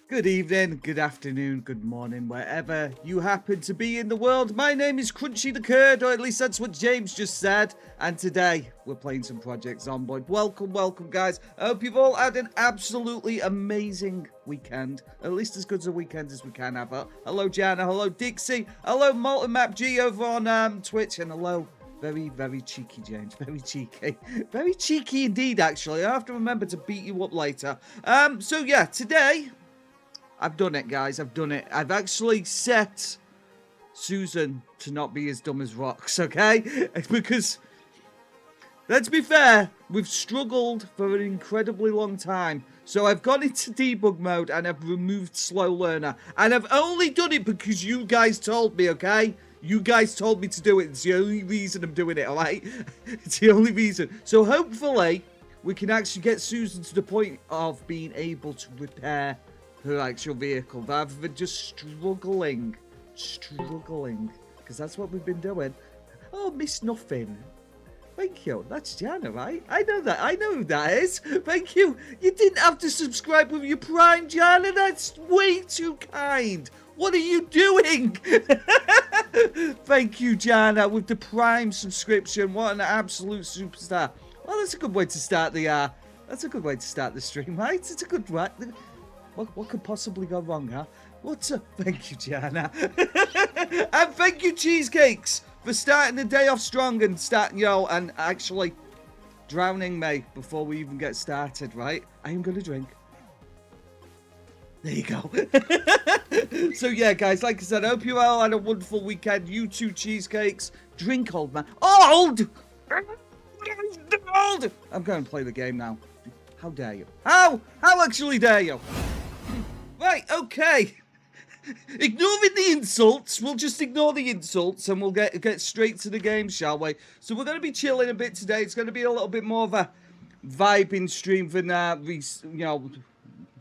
Good evening, good afternoon, good morning, wherever you happen to be in the world. My name is Crunchy the Curd, or at least that's what James just said. And today, we're playing some Project Zomboid. Welcome, welcome, guys. I hope you've all had an absolutely amazing weekend. At least as good as a weekend as we can have. Hello, Jana. Hello, Dixie. Hello, Molten Map G over on Twitch. And hello, very, very cheeky, James. Very cheeky. Very cheeky indeed, actually. I have to remember to beat you up later. So, yeah, today I've done it, guys. I've done it. I've actually set Susan to not be as dumb as rocks, okay? Because, let's be fair, we've struggled for an incredibly long time. So I've gone into debug mode and I've removed slow learner. And I've only done it because you guys told me, okay? You guys told me to do it. It's the only reason I'm doing it, alright? It's the only reason. So hopefully, we can actually get Susan to the point of being able to repair her actual vehicle, rather than just struggling, because that's what we've been doing. Oh, Miss Nothing. Thank you. That's Jana, right? I know that. I know who that is. Thank you. You didn't have to subscribe with your Prime, Jana. That's way too kind. What are you doing? Thank you, Jana, with the Prime subscription. What an absolute superstar. Well, that's a good way to start the. That's a good way to start the stream, right? It's a good way. What could possibly go wrong, huh? Thank you, Jana. And thank you, Cheesecakes, for starting the day off strong and and actually drowning me before we even get started, right? I am going to drink. There you go. So, yeah, guys, like I said, I hope you all had a wonderful weekend. You too, Cheesecakes. Drink, old man. Old! Old! I'm going to play the game now. How dare you? How actually dare you? Right, okay. Ignoring the insults, we'll just ignore the insults and we'll get straight to the game, shall we? So we're going to be chilling a bit today. It's going to be a little bit more of a vibing stream than,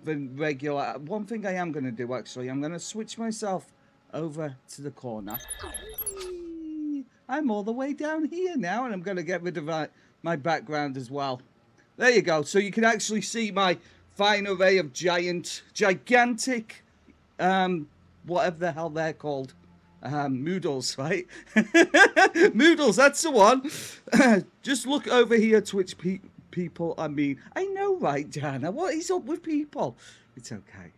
than regular. One thing I am going to do, actually, I'm going to switch myself over to the corner. I'm all the way down here now, and I'm going to get rid of my background as well. There you go. So you can actually see my fine array of gigantic, whatever the hell they're called. Moodles, right? Moodles, that's the one. Just look over here, Twitch people. I mean, I know, right, Jana? What is up with people? It's okay.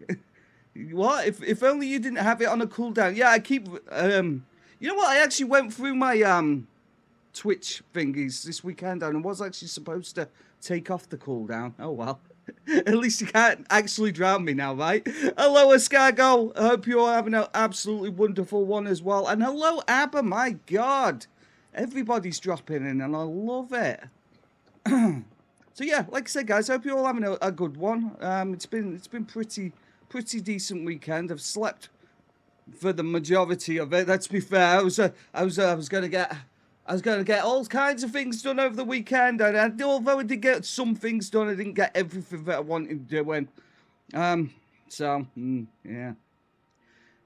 What? If only you didn't have it on a cooldown. Yeah, I keep... you know what? I actually went through my Twitch thingies this weekend, and I was actually supposed to take off the cooldown. Oh, well. At least you can't actually drown me now, right? Hello, Escargo. I hope you're having an absolutely wonderful one as well. And hello, Abba. My God. Everybody's dropping in, and I love it. So, yeah, like I said, guys, I hope you're all having a good one. It's been pretty decent weekend. I've slept for the majority of it. Let's be fair. I was going to get all kinds of things done over the weekend, and although I did get some things done, I didn't get everything that I wanted doing. So yeah,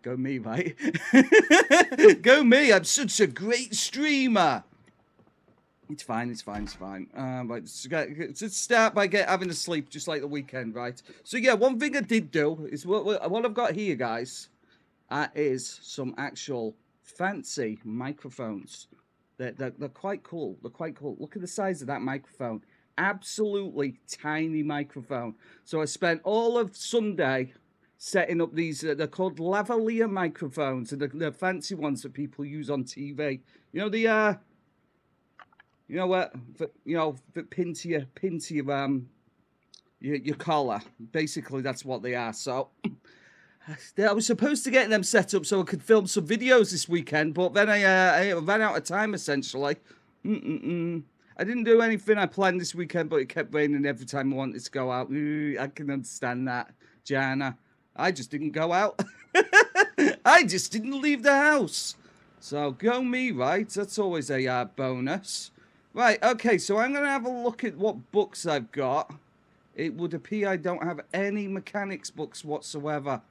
go me, right? Go me. I'm such a great streamer. It's fine. Right, let's start by having a sleep, just like the weekend, right? So yeah, one thing I did do is what I've got here, guys, is some actual fancy microphones. They're quite cool. They're quite cool. Look at the size of that microphone. Absolutely tiny microphone. So I spent all of Sunday setting up these. They're called lavalier microphones, and they're fancy ones that people use on TV. You know the you know what? That pin to your collar. Basically, that's what they are. So I was supposed to get them set up so I could film some videos this weekend, but then I ran out of time, essentially. I didn't do anything I planned this weekend, but it kept raining every time I wanted to go out. I can understand that, Jana. I just didn't go out. I just didn't leave the house. So, go me, right? That's always a bonus. Right, okay, so I'm going to have a look at what books I've got. It would appear I don't have any mechanics books whatsoever.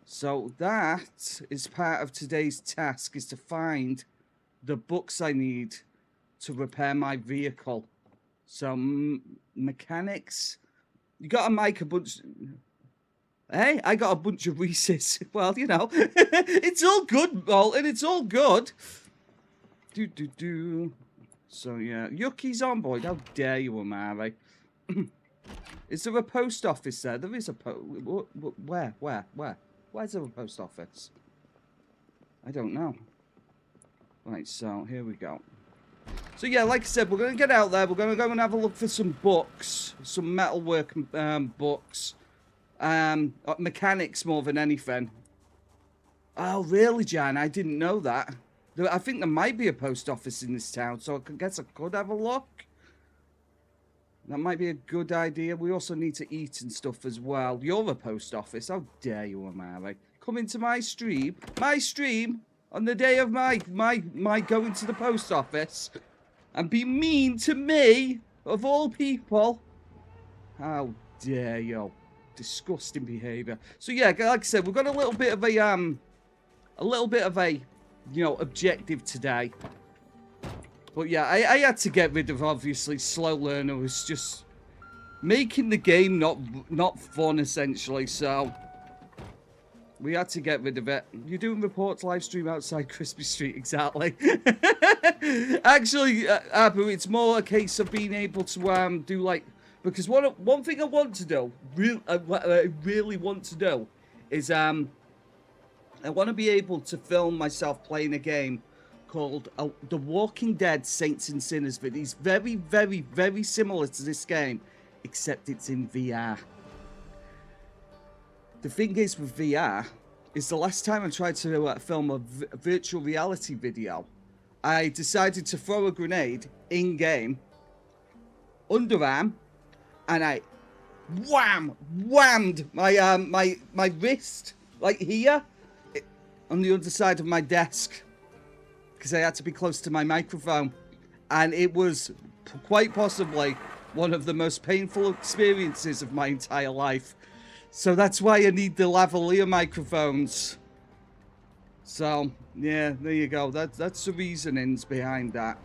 So that is part of today's task, is to find the books I need to repair my vehicle. So, mechanics. You got a mic, a bunch... Hey, I got a bunch of Reese's. Well, you know, it's all good, Bolton. It's all good. So, yeah. Yucky Zomboid. How dare you, Amari? Is there a post office there? There is a Where? Where's the post office? I don't know. Right, so here we go. So yeah, like I said, we're going to get out there. We're going to go and have a look for some books. Some metalwork books. Mechanics more than anything. Oh, really, Jan? I didn't know that. I think there might be a post office in this town, so I guess I could have a look. That might be a good idea. We also need to eat and stuff as well. You're a post office. How dare you, Amari? Come into my stream. My stream on the day of my going to the post office. And be mean to me, of all people. How dare you. Disgusting behaviour. So yeah, like I said, we've got a little bit of a, you know, objective today. But yeah, I had to get rid of, obviously, Slow Learner was just making the game not fun, essentially, so we had to get rid of it. You're doing reports live stream outside Crispy Street, exactly. Actually, Abu, it's more a case of being able to do, like, because one thing I want to do, I really want to do, is I want to be able to film myself playing a game called The Walking Dead Saints and Sinners, but it's very, very, very similar to this game, except it's in VR. The thing is with VR, is the last time I tried to film a virtual reality video, I decided to throw a grenade in-game, underarm, and I whammed my wrist, like here, on the underside of my desk. Because I had to be close to my microphone, and it was quite possibly one of the most painful experiences of my entire life. So that's why I need the lavalier microphones. So, yeah, there you go. That's the reasonings behind that.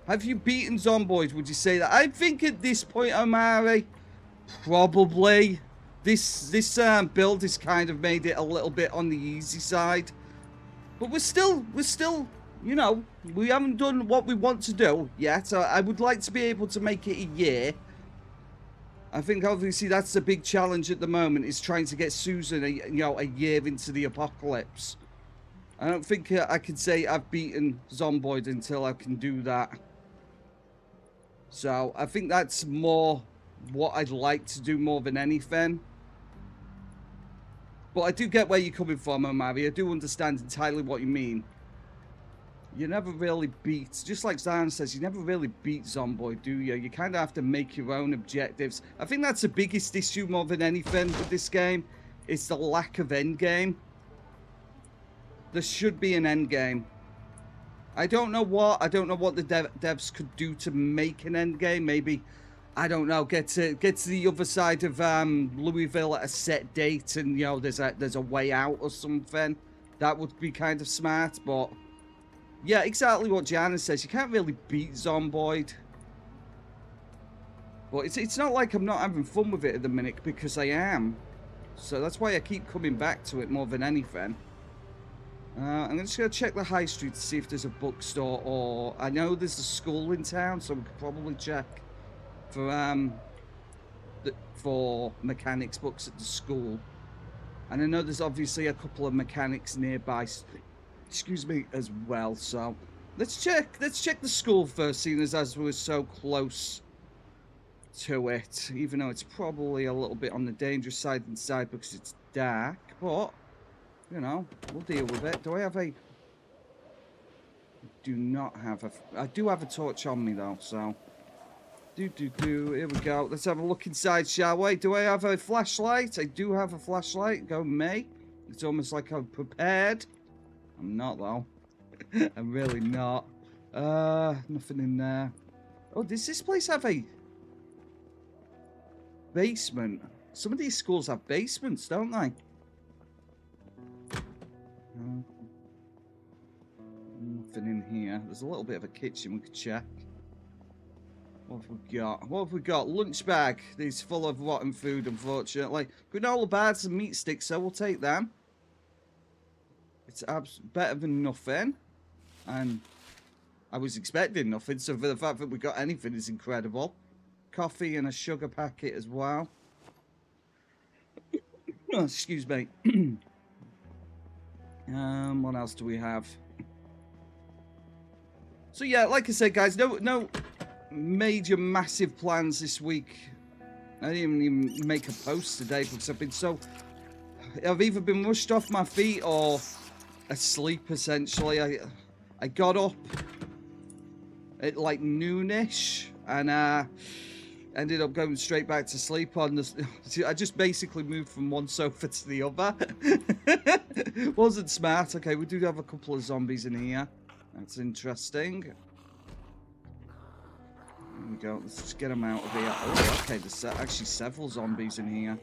Have you beaten Zomboid? Would you say that? I think at this point, Omari, probably. This build has kind of made it a little bit on the easy side. But we're still, you know, we haven't done what we want to do yet. I would like to be able to make it a year. I think obviously that's the big challenge at the moment, is trying to get Susan, you know, a year into the apocalypse. I don't think I can say I've beaten Zomboid until I can do that. So I think that's more what I'd like to do more than anything. But I do get where you're coming from, Omari. I do understand entirely what you mean. You never really beat, just like Zion says, you never really beat Zomboid, do you? You kind of have to make your own objectives. I think that's the biggest issue more than anything with this game. It's the lack of endgame. There should be an endgame. I don't know what the devs could do to make an endgame. Maybe, I don't know, get to the other side of Louisville at a set date, and you know there's a way out or something. That would be kind of smart, but yeah, exactly what Jana says. You can't really beat Zomboid. But it's not like I'm not having fun with it at the minute, because I am. So that's why I keep coming back to it more than anything. I'm just going to check the high street to see if there's a bookstore, or I know there's a school in town, so we could probably check for mechanics books at the school. And I know there's obviously a couple of mechanics nearby, excuse me, as well. So let's check the school first, seeing as we're so close to it, even though it's probably a little bit on the dangerous side inside because it's dark, but you know, we'll deal with it. Do I have a... I do not have a... I do have a torch on me, though, so... Here we go. Let's have a look inside, shall we? Do I have a flashlight? I do have a flashlight. Go me. It's almost like I'm prepared. I'm not, though. I'm really not. Nothing in there. Oh, does this place have a... basement? Some of these schools have basements, don't they? Nothing in here. There's a little bit of a kitchen we could check. What have we got? What have we got? Lunch bag. These full of rotten food, unfortunately. Granola bars and meat sticks, so we'll take them. It's better than nothing. And I was expecting nothing, so for the fact that we got anything is incredible. Coffee and a sugar packet as well. Oh, excuse me. What else do we have? So yeah, like I said, guys, no major massive plans this week. I didn't even make a post today because I've either been rushed off my feet or asleep, essentially. I got up at like noonish and ended up going straight back to sleep on this. I just basically moved from one sofa to the other. Wasn't smart. Okay, we do have a couple of zombies in here. That's interesting. There we go. Let's just get them out of here. Oh, okay. There's actually several zombies in here.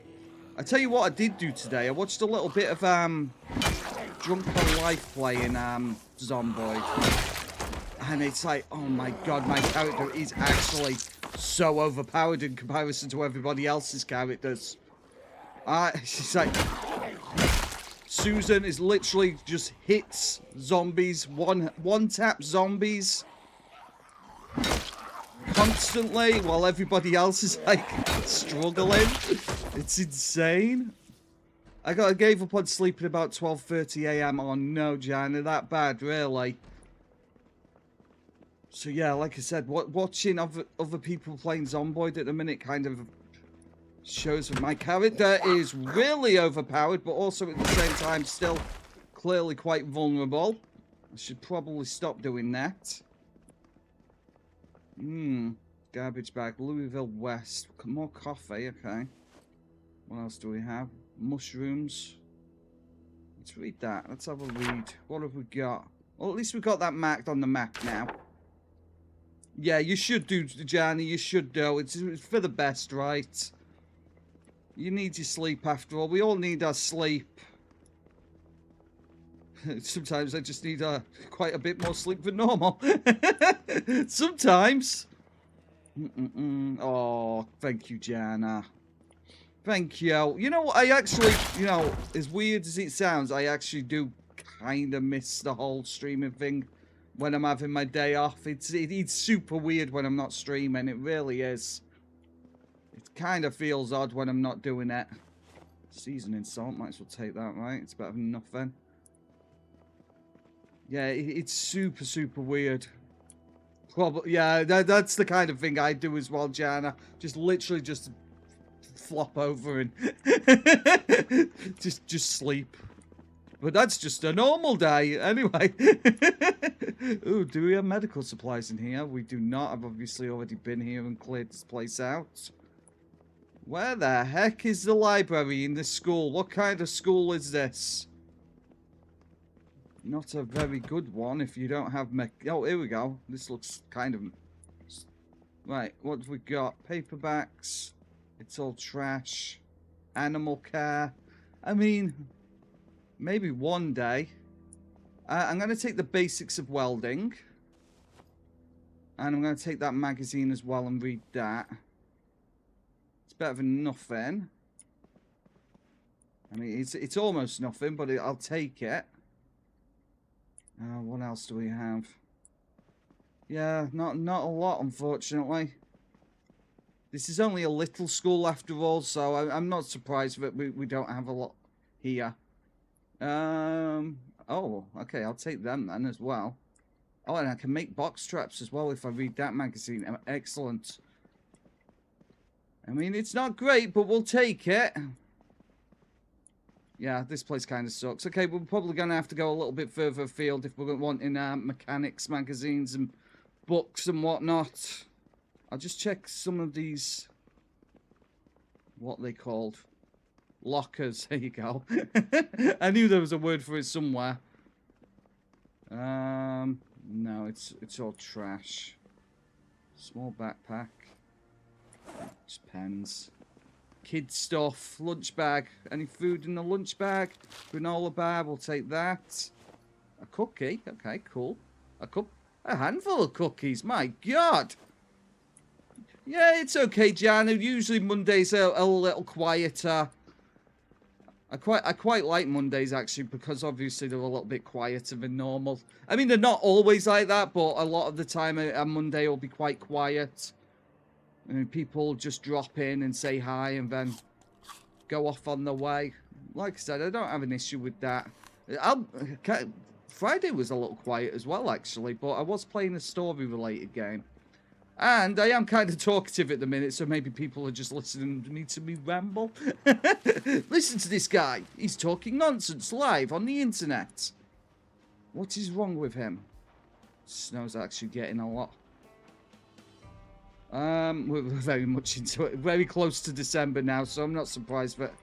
I tell you what I did do today. I watched a little bit of Drunk on Life playing Zomboid. And it's like, oh my god, my character is actually so overpowered in comparison to everybody else's characters. She's like... Susan is literally just hits zombies, one tap zombies constantly while everybody else is like struggling. It's insane. I gave up on sleep at about 12:30 AM. Oh no, Jana, that bad, really. So yeah, like I said, watching other people playing Zomboid at the minute kind of shows that my character is really overpowered, but also at the same time still clearly quite vulnerable. I should probably stop doing that. Garbage bag, Louisville West. More coffee, okay. What else do we have? Mushrooms. Let's read that. Let's have a read. What have we got? Well, at least we got that marked on the map now. Yeah, you should do, Johnny. You should do. It's for the best, right? You need your sleep after all. We all need our sleep. Sometimes I just need quite a bit more sleep than normal. Sometimes. Oh, thank you, Jana. Thank you. You know, I actually, you know, as weird as it sounds, I actually do kind of miss the whole streaming thing when I'm having my day off. It's super weird when I'm not streaming. It really is. It kind of feels odd when I'm not doing it. Seasoning salt, might as well take that, right? It's better than nothing. Yeah, it's super, super weird. Probably, yeah, that's the kind of thing I do as well, Jana. Just literally just flop over and just sleep. But that's just a normal day. Anyway. Ooh, do we have medical supplies in here? We do not. I've obviously already been here and cleared this place out. Where the heck is the library in this school? What kind of school is this? Not a very good one if you don't have oh, here we go. This looks kind of... Right, what have we got? Paperbacks. It's all trash. Animal care. I mean, maybe one day. I'm going to take the basics of welding. And I'm going to take that magazine as well and read that. It's better than nothing. I mean, it's almost nothing, but I'll take it. What else do we have? Yeah, not a lot, unfortunately. This is only a little school after all, so I'm not surprised that we don't have a lot here. Oh, okay, I'll take them then as well. Oh, and I can make box traps as well if I read that magazine. Excellent. I mean, it's not great, but we'll take it. Yeah, this place kind of sucks. Okay, we're probably going to have to go a little bit further afield if we're wanting mechanics magazines and books and whatnot. I'll just check some of these... What they called? Lockers. There you go. I knew there was a word for it somewhere. No, it's all trash. Small backpack. Just pens. Kid stuff. Lunch bag. Any food in the lunch bag? Granola bar. We'll take that. A cookie. Okay, cool. A handful of cookies. My God. Yeah, it's okay, Jan. Usually Mondays are a little quieter. I quite like Mondays, actually, because obviously they're a little bit quieter than normal. I mean, they're not always like that, but a lot of the time a Monday will be quite quiet. I mean, people just drop in and say hi and then go off on their way. Like I said, I don't have an issue with that. Friday was a little quiet as well, actually, but I was playing a story-related game. And I am kind of talkative at the minute, so maybe people are just listening to me ramble. Listen to this guy. He's talking nonsense live on the internet. What is wrong with him? Snow's actually getting a lot. We're very much into it. Very close to December now, so I'm not surprised that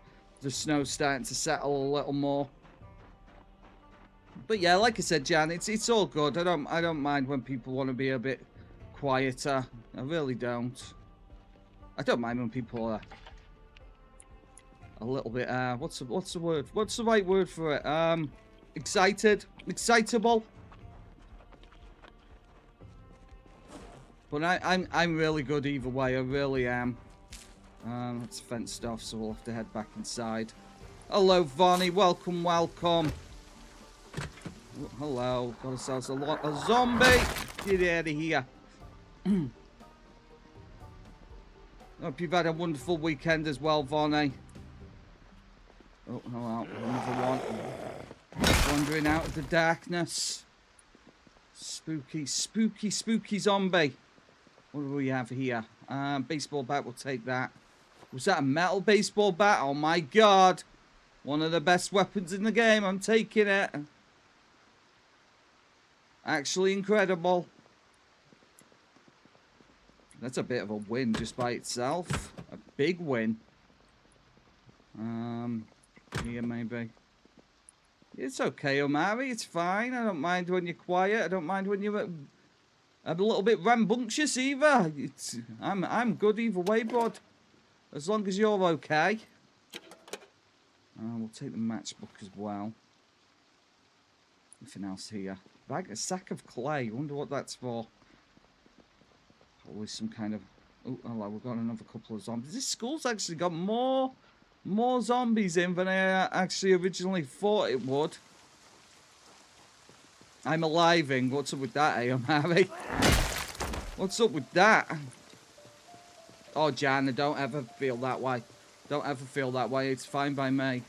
the snow's starting to settle a little more. But yeah, like I said, Jan, it's all good. I don't mind when people want to be a bit quieter. I really don't. I don't mind when people are a little bit what's the word? What's the right word for it? Excitable. But I'm really good either way. I really am. It's fenced off, so we'll have to head back inside. Hello, Vonnie. Welcome, welcome. Oh, hello. Got ourselves a zombie. Get out of here. Hope you've had a wonderful weekend as well, Vonnie. Oh, hello. Another one. Wandering out of the darkness. Spooky, spooky, spooky zombie. What do we have here? Baseball bat, we'll take that. Was that a metal baseball bat? Oh my God. One of the best weapons in the game. I'm taking it. Actually incredible. That's a bit of a win just by itself. A big win. Here maybe. It's okay, Omari. It's fine. I don't mind when you're quiet. I don't mind when you're a little bit rambunctious either. I'm good either way, bud. As long as you're okay. We'll take the matchbook as well. Nothing else here. A sack of clay. Wonder what that's for. Probably some kind of... Oh, hello, we've got another couple of zombies. This school's actually got more zombies in than I actually originally thought it would. I'm aliving. What's up with that, eh, Harry? What's up with that? Oh, Jana, don't ever feel that way. Don't ever feel that way. It's fine by me.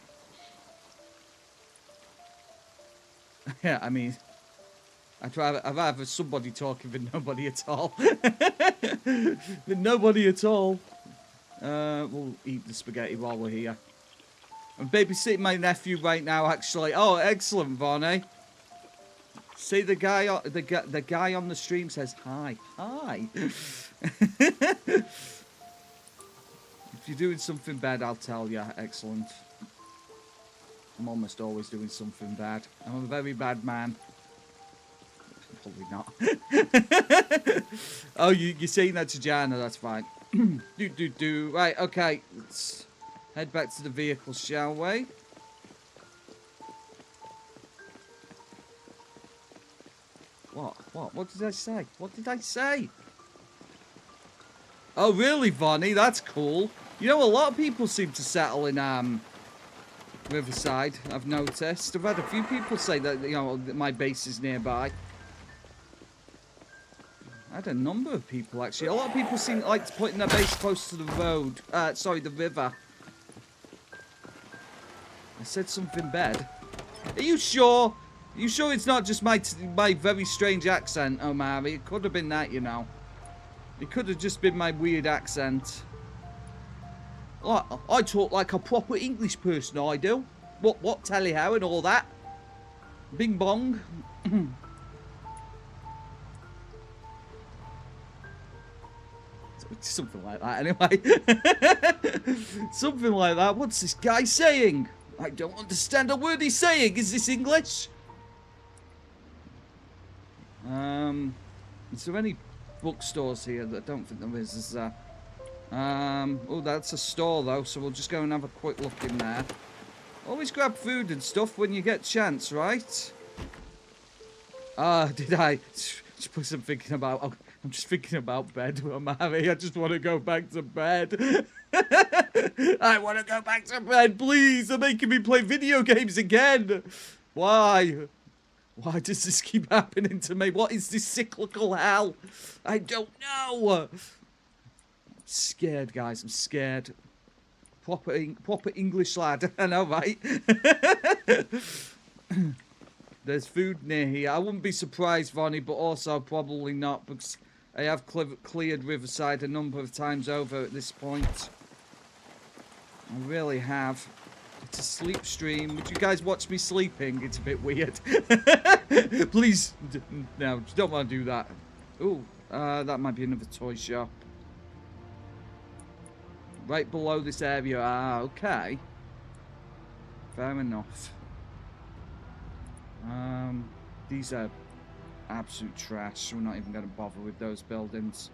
Yeah, I mean, I'd rather somebody talking than nobody at all. Than nobody at all. We'll eat the spaghetti while we're here. I'm babysitting my nephew right now, actually. Oh, excellent, Vonnie. See, the guy on the stream says hi. Hi. If you're doing something bad, I'll tell you. Excellent. I'm almost always doing something bad. I'm a very bad man. Probably not. Oh, you're saying that to Jana, that's fine. Right, okay. Let's head back to the vehicle, shall we? What did I say? What did I say? Oh, really, Vonnie? That's cool. You know, a lot of people seem to settle in, Riverside, I've noticed. I've had a few people say that, you know, that my base is nearby. I had a number of people, actually. A lot of people seem like to put in their base close to the road. Sorry, the river. I said something bad. Are you sure? Are you sure it's not just my very strange accent, Omari? It could have been that, you know. It could have just been my weird accent. I talk like a proper English person, I do. What, tally how and all that. Bing bong. Something like that, anyway. Something like that. What's this guy saying? I don't understand a word he's saying. Is this English? Is there any bookstores here? I don't think there is there? Oh, that's a store, though, so we'll just go and have a quick look in there. Always grab food and stuff when you get chance, right? Did I? Just I'm thinking about... Oh, I'm just thinking about bed, Mary. I just want to go back to bed. I want to go back to bed, please. They're making me play video games again. Why? Why does this keep happening to me? What is this cyclical hell? I don't know. I'm scared, guys. I'm scared. Proper English lad. I know, right? There's food near here. I wouldn't be surprised, Vonnie, but also probably not, because I have cleared Riverside a number of times over at this point. I really have. It's a sleep stream. Would you guys watch me sleeping? It's a bit weird. Please, no, don't want to do that. Ooh, that might be another toy shop. Right below this area. Ah, okay. Fair enough. These are absolute trash. We're not even going to bother with those buildings.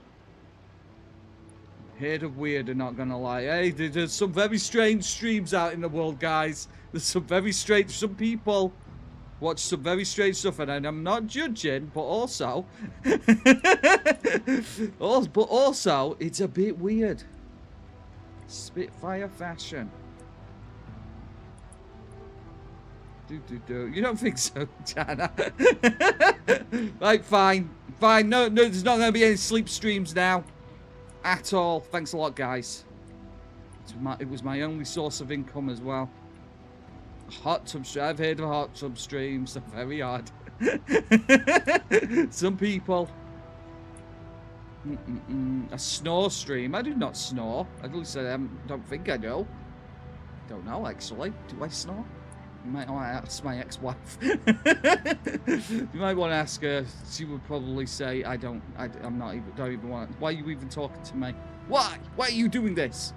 Hate of weird, I'm not going to lie. Hey, there's some very strange streams out in the world, guys. There's some very strange... Some people watch some very strange stuff, and I'm not judging, but also... but also, it's a bit weird. Spitfire fashion. You don't think so, Jana? Right, fine. Fine. No, there's not going to be any sleep streams now. At all. Thanks a lot, guys. It was my only source of income as well. Hot tub stream. I've heard of hot tub streams. They're very hard. Some people. A snore stream. I do not snore. At least I don't think I do. Don't know, actually. Do I snore? You might want to ask my ex-wife. You might want to ask her. She would probably say, don't even want to. Why are you even talking to me? Why? Why are you doing this?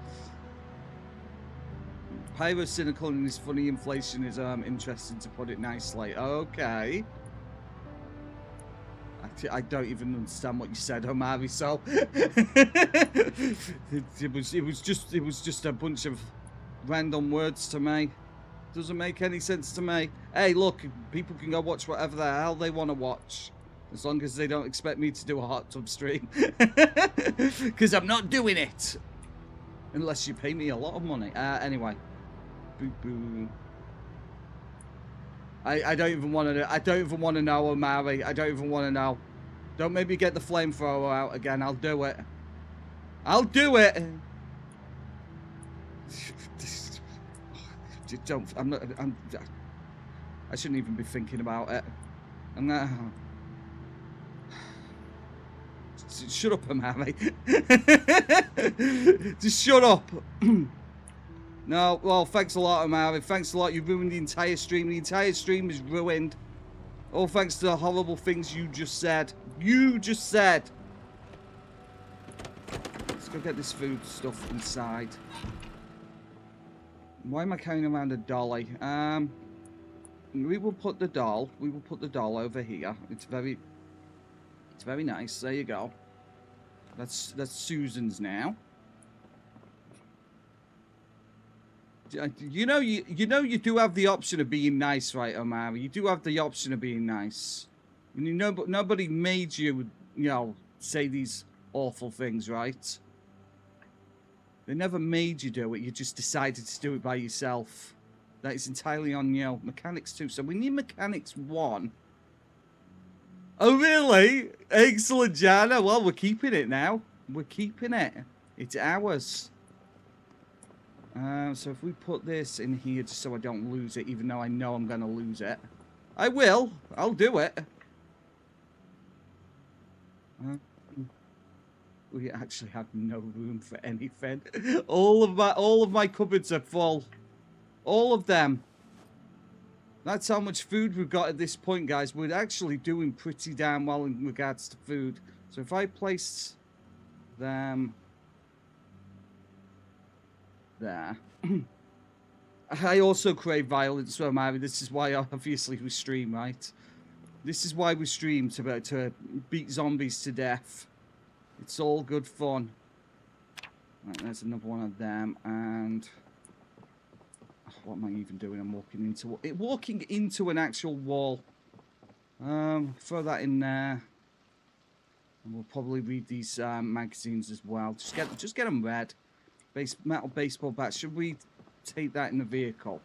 Pyrocynical and his funny inflation is interesting, to put it nicely. Okay. I don't even understand what you said, Omari, so it was just a bunch of random words to me. Doesn't make any sense to me. Hey, look, people can go watch whatever the hell they want to watch. As long as they don't expect me to do a hot tub stream. Because I'm not doing it. Unless you pay me a lot of money. Anyway. Boo boo. I don't even want to. I don't even want to know, Omari. I don't even want to know. Don't make me get the flamethrower out again. I'll do it. I'll do it. Don't. I'm not. I shouldn't even be thinking about it. I'm not. Shut up, Omari. Just shut up. No, well, thanks a lot, Omari. Thanks a lot. You ruined the entire stream. The entire stream is ruined. All thanks to the horrible things you just said. You just said. Let's go get this food stuff inside. Why am I carrying around a dolly? We will put the doll. We will put the doll over here. It's very nice. There you go. That's Susan's now. You know you do have the option of being nice, right, Omari? You do have the option of being nice. And you know, but nobody made you, say these awful things, right? They never made you do it. You just decided to do it by yourself. That is entirely on you. Mechanics 2. So we need mechanics 1. Oh, really? Excellent, Jana. Well, we're keeping it now. We're keeping it. It's ours. So if we put this in here just so I don't lose it, even though I know I'm going to lose it. I will. I'll do it. We actually have no room for anything. All of my cupboards are full. All of them. That's how much food we've got at this point, guys. We're actually doing pretty damn well in regards to food. So if I place them there. I also crave violence, so Mary. This is why obviously we stream, right? This is why we stream, to beat zombies to death. It's all good fun. Right, there's another one of them, and what am I even doing? I'm walking into an actual wall. Throw that in there, and we'll probably read these magazines as well. Just get them read. Metal baseball bat. Should we take that in the vehicle?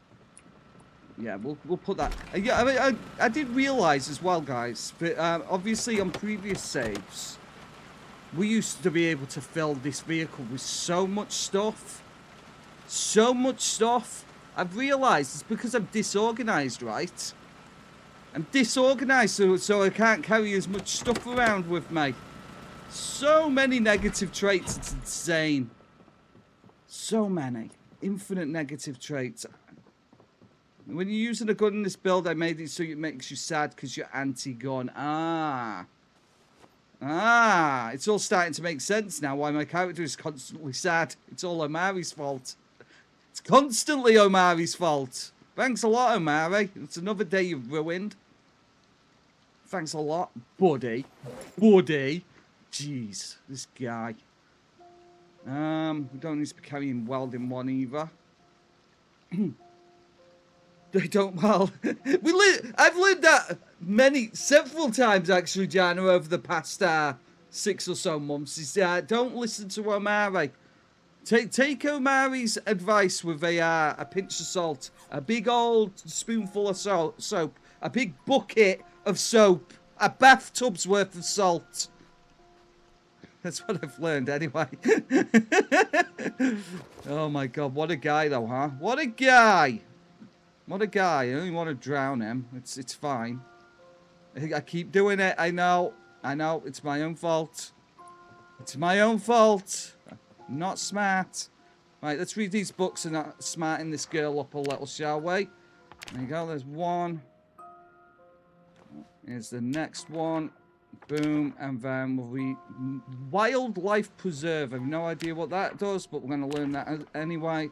Yeah, we'll put that. Yeah, I mean, I did realize as well, guys, but obviously on previous saves, we used to be able to fill this vehicle with so much stuff. So much stuff. I've realized it's because I'm disorganized, right? I'm disorganized, so I can't carry as much stuff around with me. So many negative traits, it's insane. So many. Infinite negative traits. When you're using a gun in this build, I made it so it makes you sad because you're anti-gun. It's all starting to make sense now why my character is constantly sad. It's all Omari's fault. It's constantly Omari's fault. Thanks a lot, Omari. It's another day you've ruined. Thanks a lot, buddy. Buddy. Jeez, this guy. We don't need to be carrying welding one either. They don't, well, I've learned that several times actually, Jana, over the past 6 or so months, is don't listen to Omari. Take Omari's advice with a pinch of salt, a big old spoonful of soap, a big bucket of soap, a bathtub's worth of salt. That's what I've learned anyway. Oh my god, what a guy though, huh? What a guy! What a guy. I only want to drown him. It's fine. I keep doing it. I know. It's my own fault. It's my own fault. I'm not smart. Right, let's read these books and smarten this girl up a little, shall we? There you go. There's one. Here's the next one. Boom, and then we'll read Wildlife Preserve. I have no idea what that does, but we're going to learn that anyway.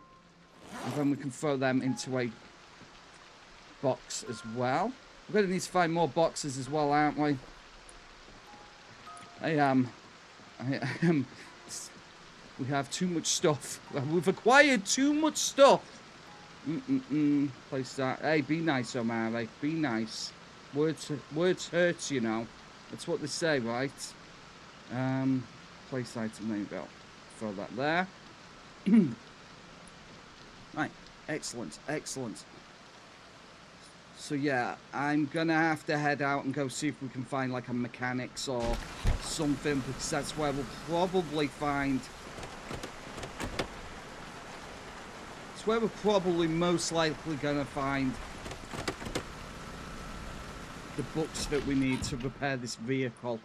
And then we can throw them into a box as well. We're going to need to find more boxes as well, aren't we? I am. We have too much stuff. We've acquired too much stuff. Place that. Hey, be nice, Omari. Be nice. Words hurt, you know. That's what they say, right? Place item. There you go. Throw that there. Right. Excellent. Excellent. So yeah, I'm gonna have to head out and go see if we can find like a mechanics or something, because that's where we'll probably find. It's where we're probably most likely gonna find the books that we need to repair this vehicle.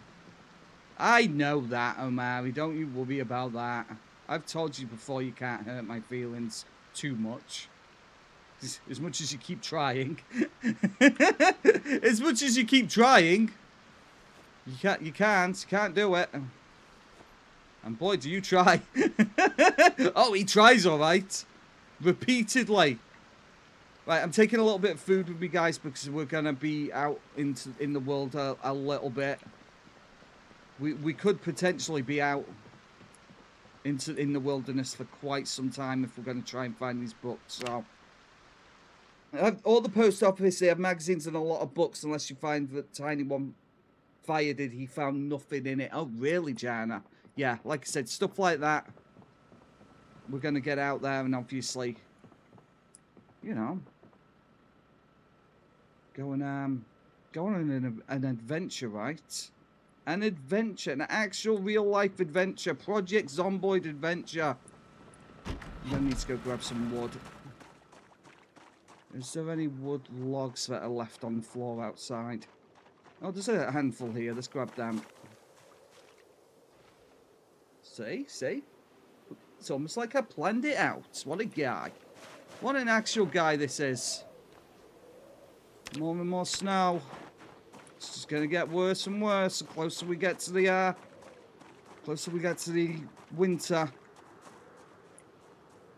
I know that, Omari. Don't you worry about that. I've told you before you can't hurt my feelings too much. As much as you keep trying. As much as you keep trying. You can't do it. And boy, do you try. Oh, he tries alright. Repeatedly. Right, I'm taking a little bit of food with me, guys, because we're gonna be out in the world a little bit. We could potentially be out in the wilderness for quite some time if we're gonna try and find these books. So all the post office, they have magazines and a lot of books, unless you find the tiny one fired it. He found nothing in it. Oh, really, Jana? Yeah, like I said, stuff like that. We're gonna get out there and obviously, you know, go on an adventure, right? An adventure, an actual real-life adventure. Project Zomboid adventure. I'm gonna need to go grab some wood. Is there any wood logs that are left on the floor outside? Oh, there's a handful here. Let's grab them. See? It's almost like I planned it out. What a guy. What an actual guy this is. More and more snow. It's just gonna get worse and worse the closer we get to the winter.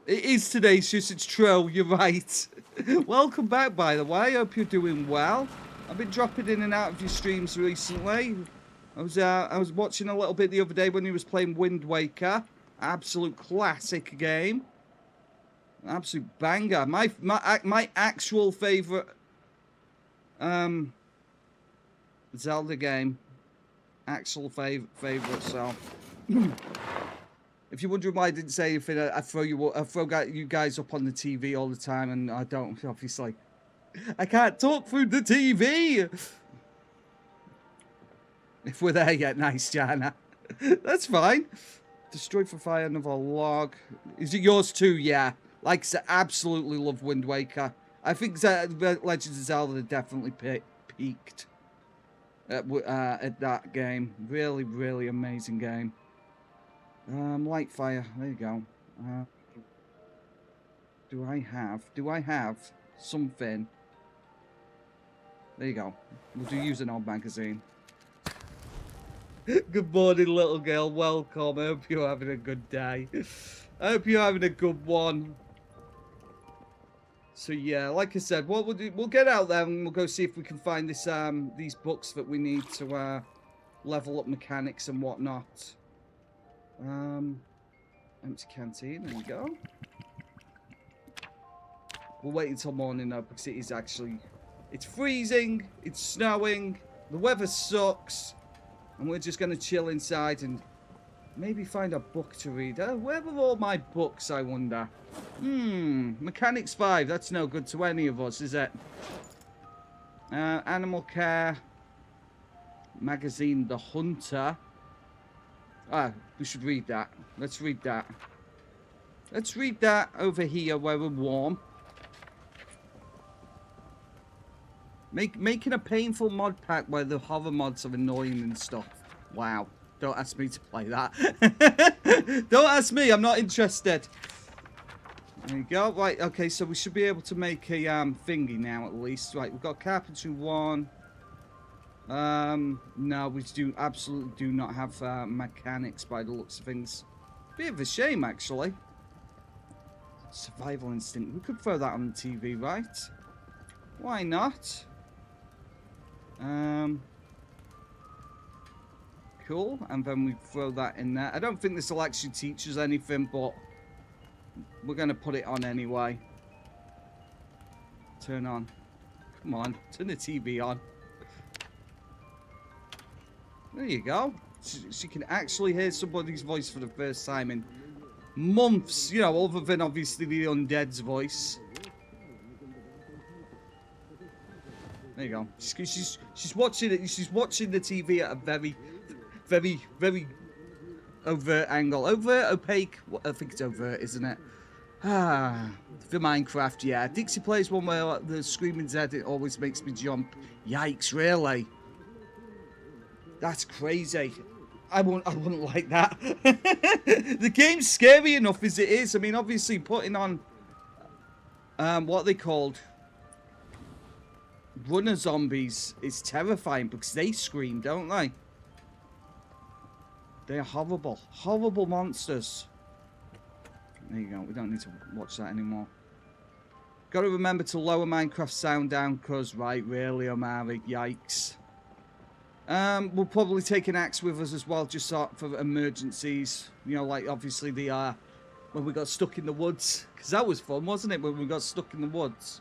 It is today, it's true, you're right. Welcome back, by the way. I hope you're doing well. I've been dropping in and out of your streams recently. I was watching a little bit the other day when he was playing Wind Waker. Absolute classic game. Absolute banger. My actual favourite Zelda game. Actual favourite, so if you're wondering why I didn't say anything, I throw you guys up on the TV all the time, and I don't, obviously. I can't talk through the TV! If we're there yet, nice, Jana. That's fine. Destroyed for fire, another log. Is it yours too? Yeah. Like I said, absolutely love Wind Waker. I think Legends of Zelda definitely peaked at that game. Really, really amazing game. Light fire. There you go. Do I have something? There you go. We'll use an old magazine. Good morning, little girl. Welcome. I hope you're having a good day. I hope you're having a good one. So yeah, like I said, what we'll do, we'll get out there and we'll go see if we can find this these books that we need to level up mechanics and whatnot. Empty canteen. There you go. We'll wait until morning though, because it is actually, it's freezing, it's snowing, the weather sucks, and we're just gonna chill inside and maybe find a book to read. Where were all my books, I wonder? Mechanics 5, that's no good to any of us, is it? Animal Care Magazine, The Hunter. Ah, we should read that. Let's read that. Let's read that over here where we're warm. Making a painful mod pack where the hover mods are annoying and stuff. Wow. Don't ask me to play that. Don't ask me. I'm not interested. There you go. Right. Okay. So we should be able to make a thingy now at least. Right. We've got carpentry 1. No, we absolutely do not have mechanics by the looks of things. Bit of a shame, actually. Survival instinct. We could throw that on the TV, right? Why not? Cool. And then we throw that in there. I don't think this will actually teach us anything, but we're going to put it on anyway. Turn on. Come on, turn the TV on. There you go. She can actually hear somebody's voice for the first time in months, you know, other than obviously the undead's voice. There you go. She's watching it. She's watching the TV at a very, very, very overt angle. Overt, opaque. I think it's overt, isn't it? Ah, for Minecraft, yeah. Dixie plays one where the screaming's head, it always makes me jump. Yikes, really? That's crazy. I wouldn't like that. The game's scary enough as it is. I mean, obviously putting on what are they called? Runner zombies is terrifying because they scream, don't they? They're horrible. Horrible monsters. There you go. We don't need to watch that anymore. Got to remember to lower Minecraft sound down because, right, really, Omari, yikes. We'll probably take an axe with us as well, just sort for emergencies. You know, like obviously the when we got stuck in the woods, because that was fun, wasn't it? When we got stuck in the woods.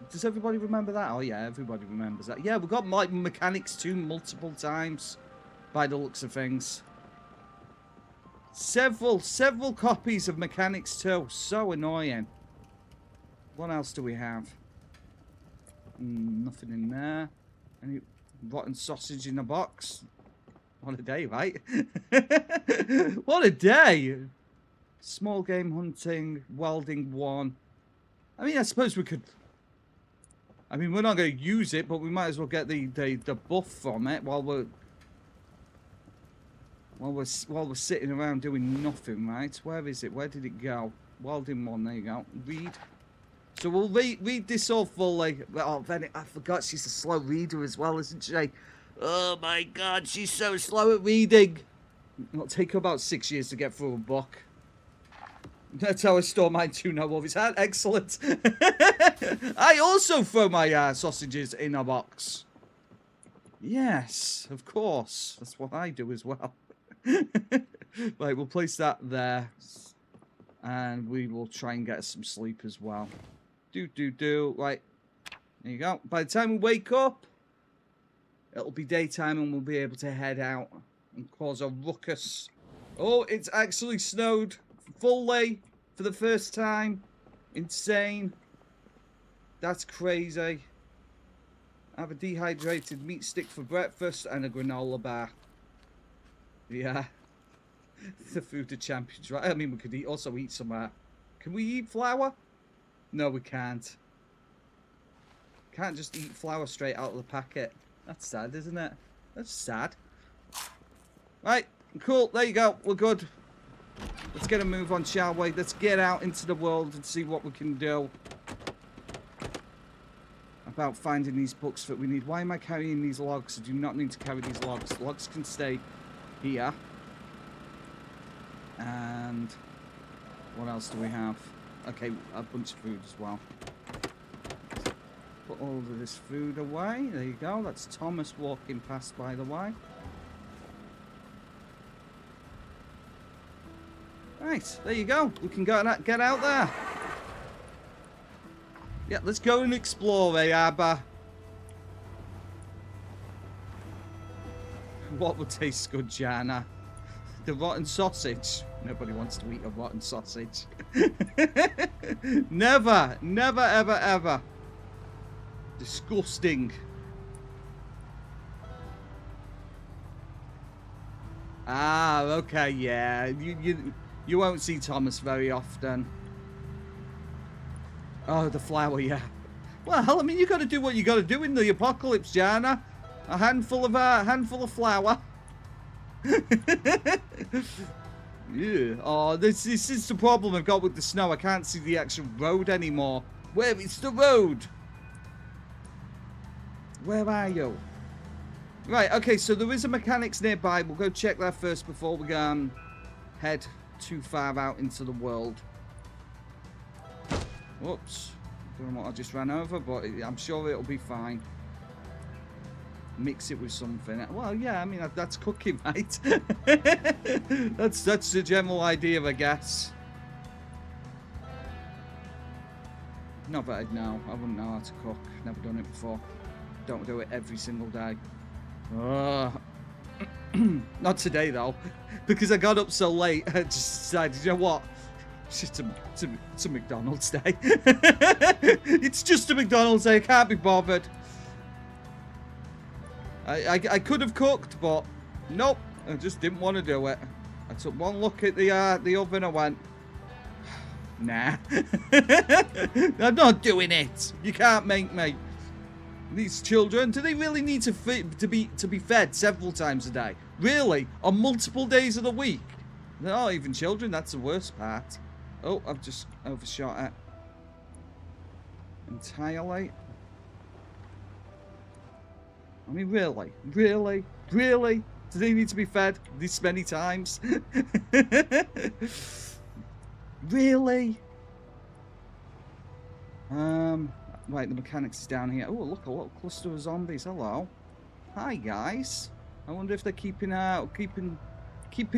Does everybody remember that? Oh yeah, everybody remembers that. Yeah, we got like Mechanics 2 multiple times, by the looks of things. Several copies of Mechanics 2. So annoying. What else do we have? Nothing in there. Any rotten sausage in a box? What a day, right? What a day! Small game hunting, welding 1. I mean, I suppose we could... I mean, we're not going to use it, but we might as well get the buff from it while we're sitting around doing nothing, right? Where is it? Where did it go? Welding 1, there you go. Read. So we'll read this all fully. Oh, I forgot she's a slow reader as well, isn't she? Oh my god, she's so slow at reading. It'll take her about 6 years to get through a book. That's how I store mine too, no worries. Excellent. I also throw my sausages in a box. Yes, of course. That's what I do as well. Right, we'll place that there. And we will try and get some sleep as well. Right. There you go. By the time we wake up, it'll be daytime and we'll be able to head out and cause a ruckus. Oh, it's actually snowed fully for the first time. Insane. That's crazy. I have a dehydrated meat stick for breakfast and a granola bar. Yeah. The food of champions, right? I mean, we could also eat some... Can we eat flour? No, we can't. Can't just eat flour straight out of the packet. That's sad, isn't it? That's sad. Right, cool. There you go. We're good. Let's get a move on, shall we? Let's get out into the world and see what we can do about finding these books that we need. Why am I carrying these logs? I do not need to carry these logs. Logs can stay here. And what else do we have? Okay, a bunch of food as well. Put all of this food away. There you go. That's Thomas walking past, by the way. Right, there you go. We can go and get out there. Yeah, let's go and explore, Abba. What would taste good, Jana? The rotten sausage. Nobody wants to eat a rotten sausage. Never, never, ever, ever. Disgusting. Ah, okay, yeah. You won't see Thomas very often. Oh, the flour, yeah. Well, I mean, you got to do what you got to do in the apocalypse, Jana. A handful of flour. Yeah. Oh, this is the problem I've got with the snow. I can't see the actual road anymore. Where is the road? Where are you? Right, okay, so there is a mechanics nearby. We'll go check that first before we head too far out into the world. Whoops. Don't know what I just ran over, but I'm sure it'll be fine. Mix it with something. Well, yeah, I mean, that's cooking, right? That's the general idea, I guess. Not that I'd know. I wouldn't know how to cook. Never done it before. Don't do it every single day. Not today though, because I got up so late. I just decided, you know what? It's just a McDonald's day. It's just a McDonald's day. I can't be bothered. I could have cooked, but nope. I just didn't want to do it. I took one look at the oven. I went, nah. I'm not doing it. You can't make me. These children, do they really need to be fed several times a day? Really? On multiple days of the week? They're not even children. That's the worst part. Oh, I've just overshot it entirely. I mean, really? Really? Really? Do they need to be fed this many times? Really? Right, the mechanics is down here. Oh, look, a little cluster of zombies. Hello. Hi, guys. I wonder if they're keeping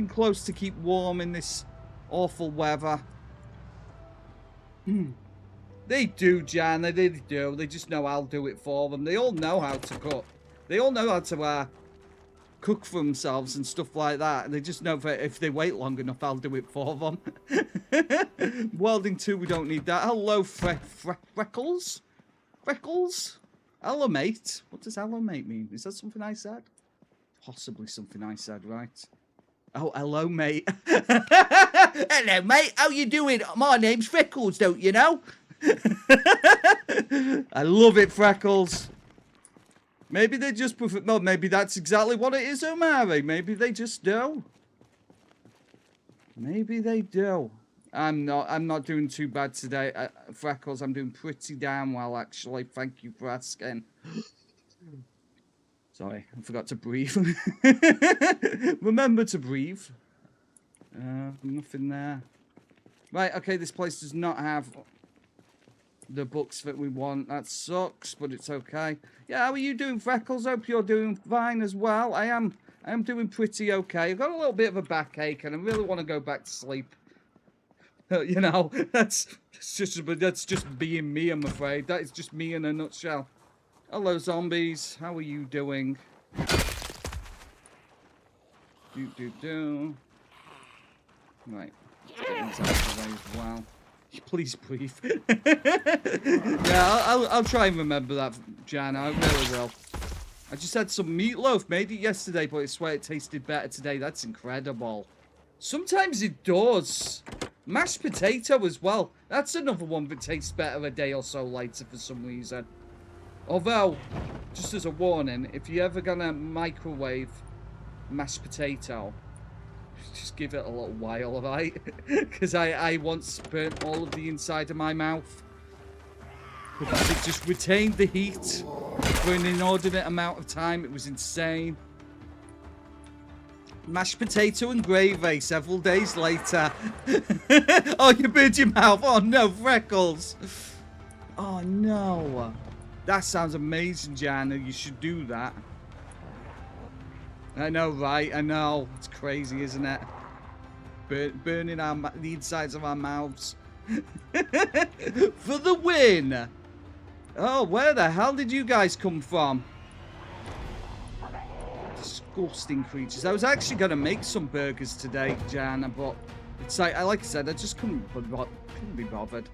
close to keep warm in this awful weather. They do, Jan. They do. They just know I'll do it for them. They all know how to cook. They all know how to cook for themselves and stuff like that. They just know that if they wait long enough, I'll do it for them. Welding 2, we don't need that. Hello, Freckles. Freckles? Hello, mate. What does hello, mate mean? Is that something I said? Possibly something I said, right? Oh, hello, mate. Hello, mate. How you doing? My name's Freckles, don't you know? I love it, Freckles. Maybe they just prefer... No, maybe that's exactly what it is, Omari. Maybe they just do. Maybe they do. I'm not doing too bad today, Freckles. I'm doing pretty damn well, actually. Thank you for asking. Sorry, I forgot to breathe. Remember to breathe. Nothing there. Right, okay, this place does not have the books that we want. That sucks, but it's okay. Yeah, how are you doing, Freckles? Hope you're doing fine as well. I am doing pretty okay. I've got a little bit of a backache, and I really want to go back to sleep. You know, that's just being me, I'm afraid. That is just me in a nutshell. Hello, zombies. How are you doing? Do. Right. Let's get these out of the way as well. Please breathe. Yeah, I'll try and remember that, Jan. I really will. I just had some meatloaf. Made it yesterday, but I swear it tasted better today. That's incredible. Sometimes it does. Mashed potato as well. That's another one that tastes better a day or so later for some reason. Although, just as a warning, if you're ever gonna microwave mashed potato, just give it a little while, right? Because I once burnt all of the inside of my mouth. Because it just retained the heat for an inordinate amount of time. It was insane. Mashed potato and gravy several days later. Oh, you burned your mouth. Oh, no, Freckles. Oh, no. That sounds amazing, Jana. You should do that. I know, right? I know. It's crazy, isn't it? Burning the insides of our mouths. For the win. Oh, where the hell did you guys come from? Disgusting creatures. I was actually going to make some burgers today, Jana, but it's like I said, I just couldn't be bothered.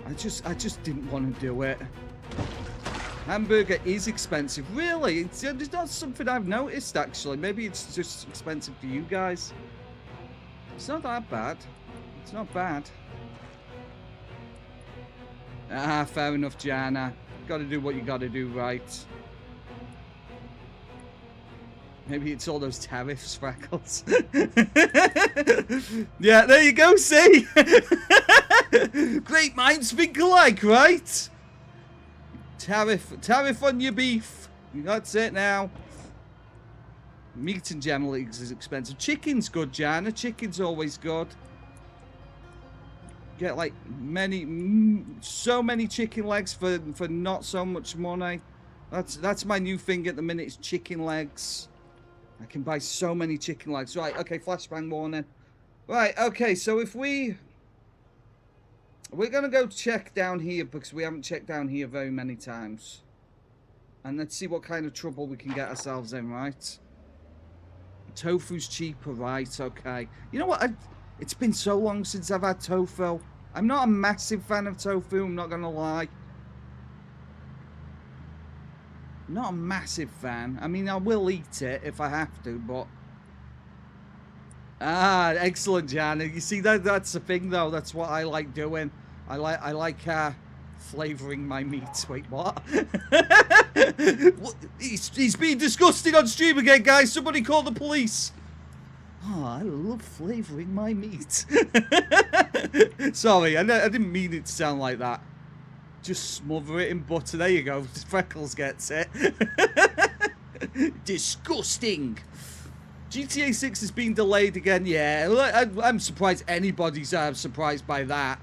I just didn't want to do it. Hamburger is expensive. Really? It's not something I've noticed, actually. Maybe it's just expensive for you guys. It's not that bad. It's not bad. Ah, fair enough, Jana. Got to do what you got to do, right? Maybe it's all those tariffs, Freckles. Yeah, there you go, see? Great minds think alike, right? Tariff on your beef. That's it now. Meat in general is expensive. Chicken's good, Jana. Chicken's always good. Get like so many chicken legs for not so much money. That's my new thing at the minute. Is chicken legs. I can buy so many chicken legs. Right, okay, flashbang warning. Right, okay, so if we We're going to go check down here because we haven't checked down here very many times. And let's see what kind of trouble we can get ourselves in, right? Tofu's cheaper, right? Okay. You know what? It's been so long since I've had tofu. I'm not a massive fan of tofu, I'm not going to lie. Not a massive fan. I mean, I will eat it if I have to, but... Ah, excellent, Jan. You see, that's the thing, though. That's what I like doing. I like flavoring my meat. Wait, what? He's being disgusting on stream again, guys. Somebody call the police. Oh, I love flavoring my meat. Sorry, I didn't mean it to sound like that. Just smother it in butter. There you go. Freckles gets it. Disgusting. GTA 6 has been delayed again. Yeah, I'm surprised anybody's surprised by that.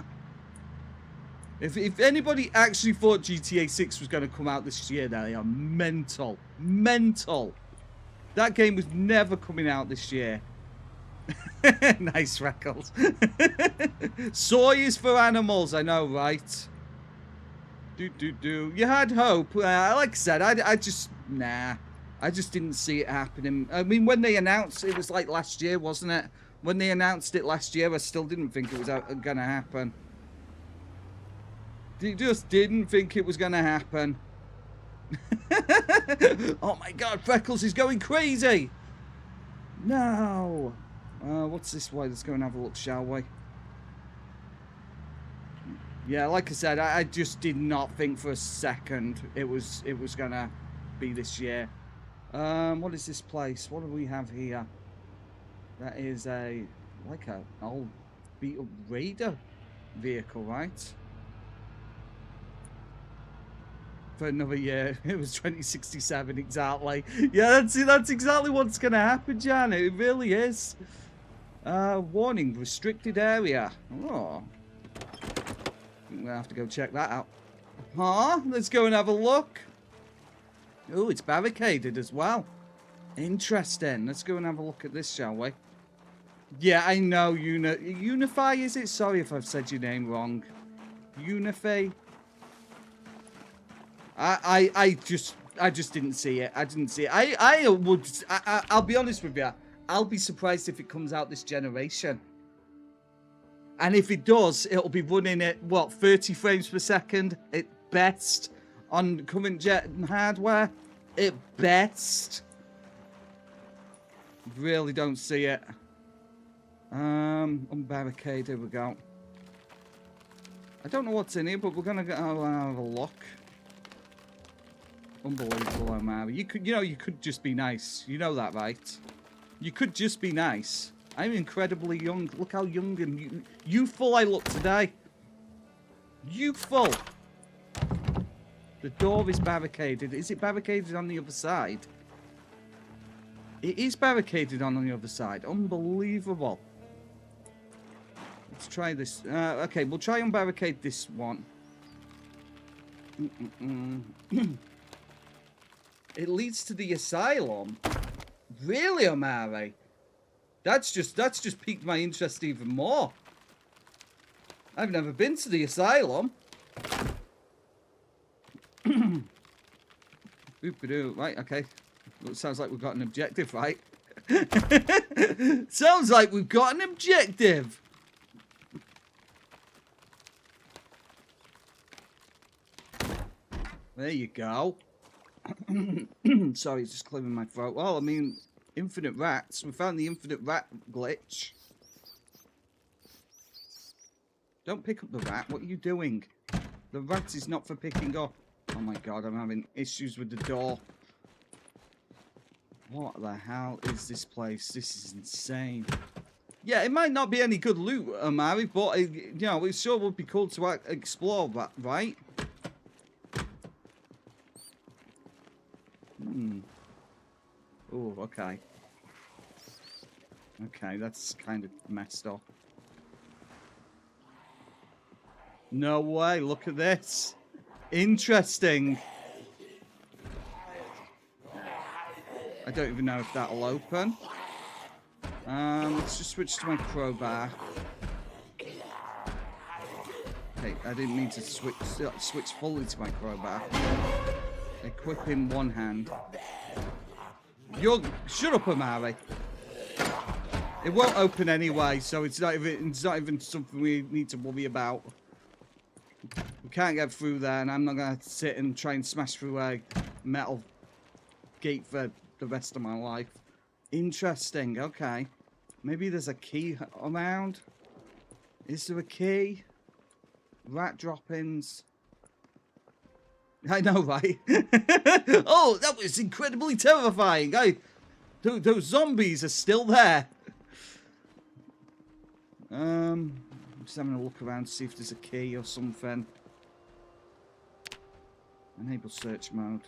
If anybody actually thought GTA 6 was going to come out this year, they are mental. Mental. That game was never coming out this year. Nice, Freckles. Soy is for animals, I know, right? You had hope. Like I said, I just... Nah. I just didn't see it happening. I mean, when they announced... It was like last year, wasn't it? When they announced it last year, I still didn't think it was going to happen. Just didn't think it was going to happen. Oh my god, Freckles is going crazy! No! What's this way? Let's go and have a look, shall we? Yeah, like I said, I just did not think for a second it was gonna be this year. What is this place? What do we have here? That is like an old beat-up Raider vehicle, right? For another year. It was 2067 exactly. Yeah, that's exactly what's gonna happen, Jan. It really is. Warning, restricted area. Oh. I'm gonna have to go check that out. Huh? Let's go and have a look. Oh, it's barricaded as well. Interesting. Let's go and have a look at this, shall we? Yeah, I know. Unify, is it? Sorry if I've said your name wrong. Unify. I just didn't see it. I didn't see it. I'll be honest with you. I'll be surprised if it comes out this generation. And if it does, it'll be running at, what, 30 frames per second at best on current gen hardware? At best. Really don't see it. Unbarricade, here we go. I don't know what's in here, but we're gonna go have a look. Unbelievable, Omar. You could just be nice. You know that, right? You could just be nice. I'm incredibly young. Look how young and youthful I look today. Youthful. The door is barricaded. Is it barricaded on the other side? It is barricaded on the other side. Unbelievable. Let's try this. Okay, we'll try and barricade this one. It leads to the asylum. Really, Omari? That's just piqued my interest even more. I've never been to the asylum. Oop-a-doo. Right, okay. Well, it sounds like we've got an objective, right? Sounds like we've got an objective. There you go. Sorry, it's just clearing my throat. Well, I mean, infinite rats. We found the infinite rat glitch. Don't pick up the rat. What are you doing? The rat is not for picking up. Oh my god, I'm having issues with the door. What the hell is this place? This is insane. Yeah, it might not be any good loot, Amari, but you know, it sure would be cool to explore that, right? Oh, okay. Okay, that's kind of messed up. No way, look at this. Interesting. I don't even know if that'll open. Let's just switch to my crowbar. Okay, I didn't mean to switch fully to my crowbar. Equip in one hand. Shut up, Amari. It won't open anyway, so it's not even something we need to worry about. We can't get through there, and I'm not gonna sit and try and smash through a metal gate for the rest of my life. Interesting. Okay, maybe there's a key around. Is there a key? Rat droppings. I know, right? Oh, that was incredibly terrifying. Those zombies are still there. I'm just having a look around to see if there's a key or something. Enable search mode.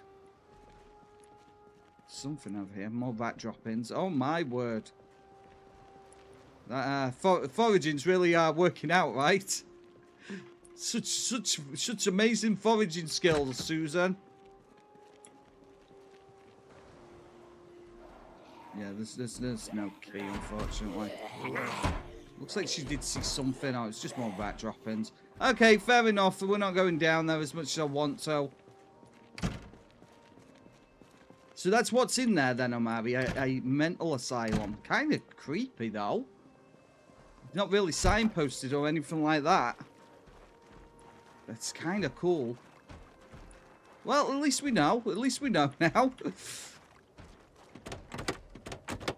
Something over here. More rat droppings. Oh my word. Foraging's really working out, right? Such amazing foraging skills, Susan. Yeah, there's no key, unfortunately. Looks like she did see something. Oh, it's just more rat droppings. Okay, fair enough. We're not going down there as much as I want to. So that's what's in there then, Omari. A mental asylum. Kind of creepy, though. Not really signposted or anything like that. That's kind of cool. Well, at least we know. At least we know now.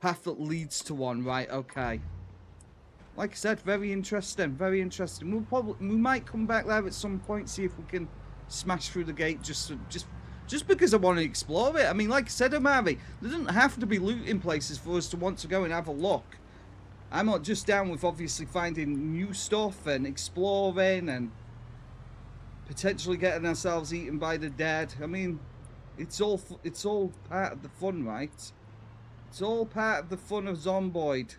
Path that leads to one. Right, okay. Like I said, very interesting. Very interesting. We might come back there at some point, see if we can smash through the gate just because I want to explore it. I mean, like I said, Omari, there doesn't have to be looting places for us to want to go and have a look. I'm not just down with obviously finding new stuff and exploring and potentially getting ourselves eaten by the dead. I mean, it's all part of the fun, right? It's all part of the fun of Zomboid.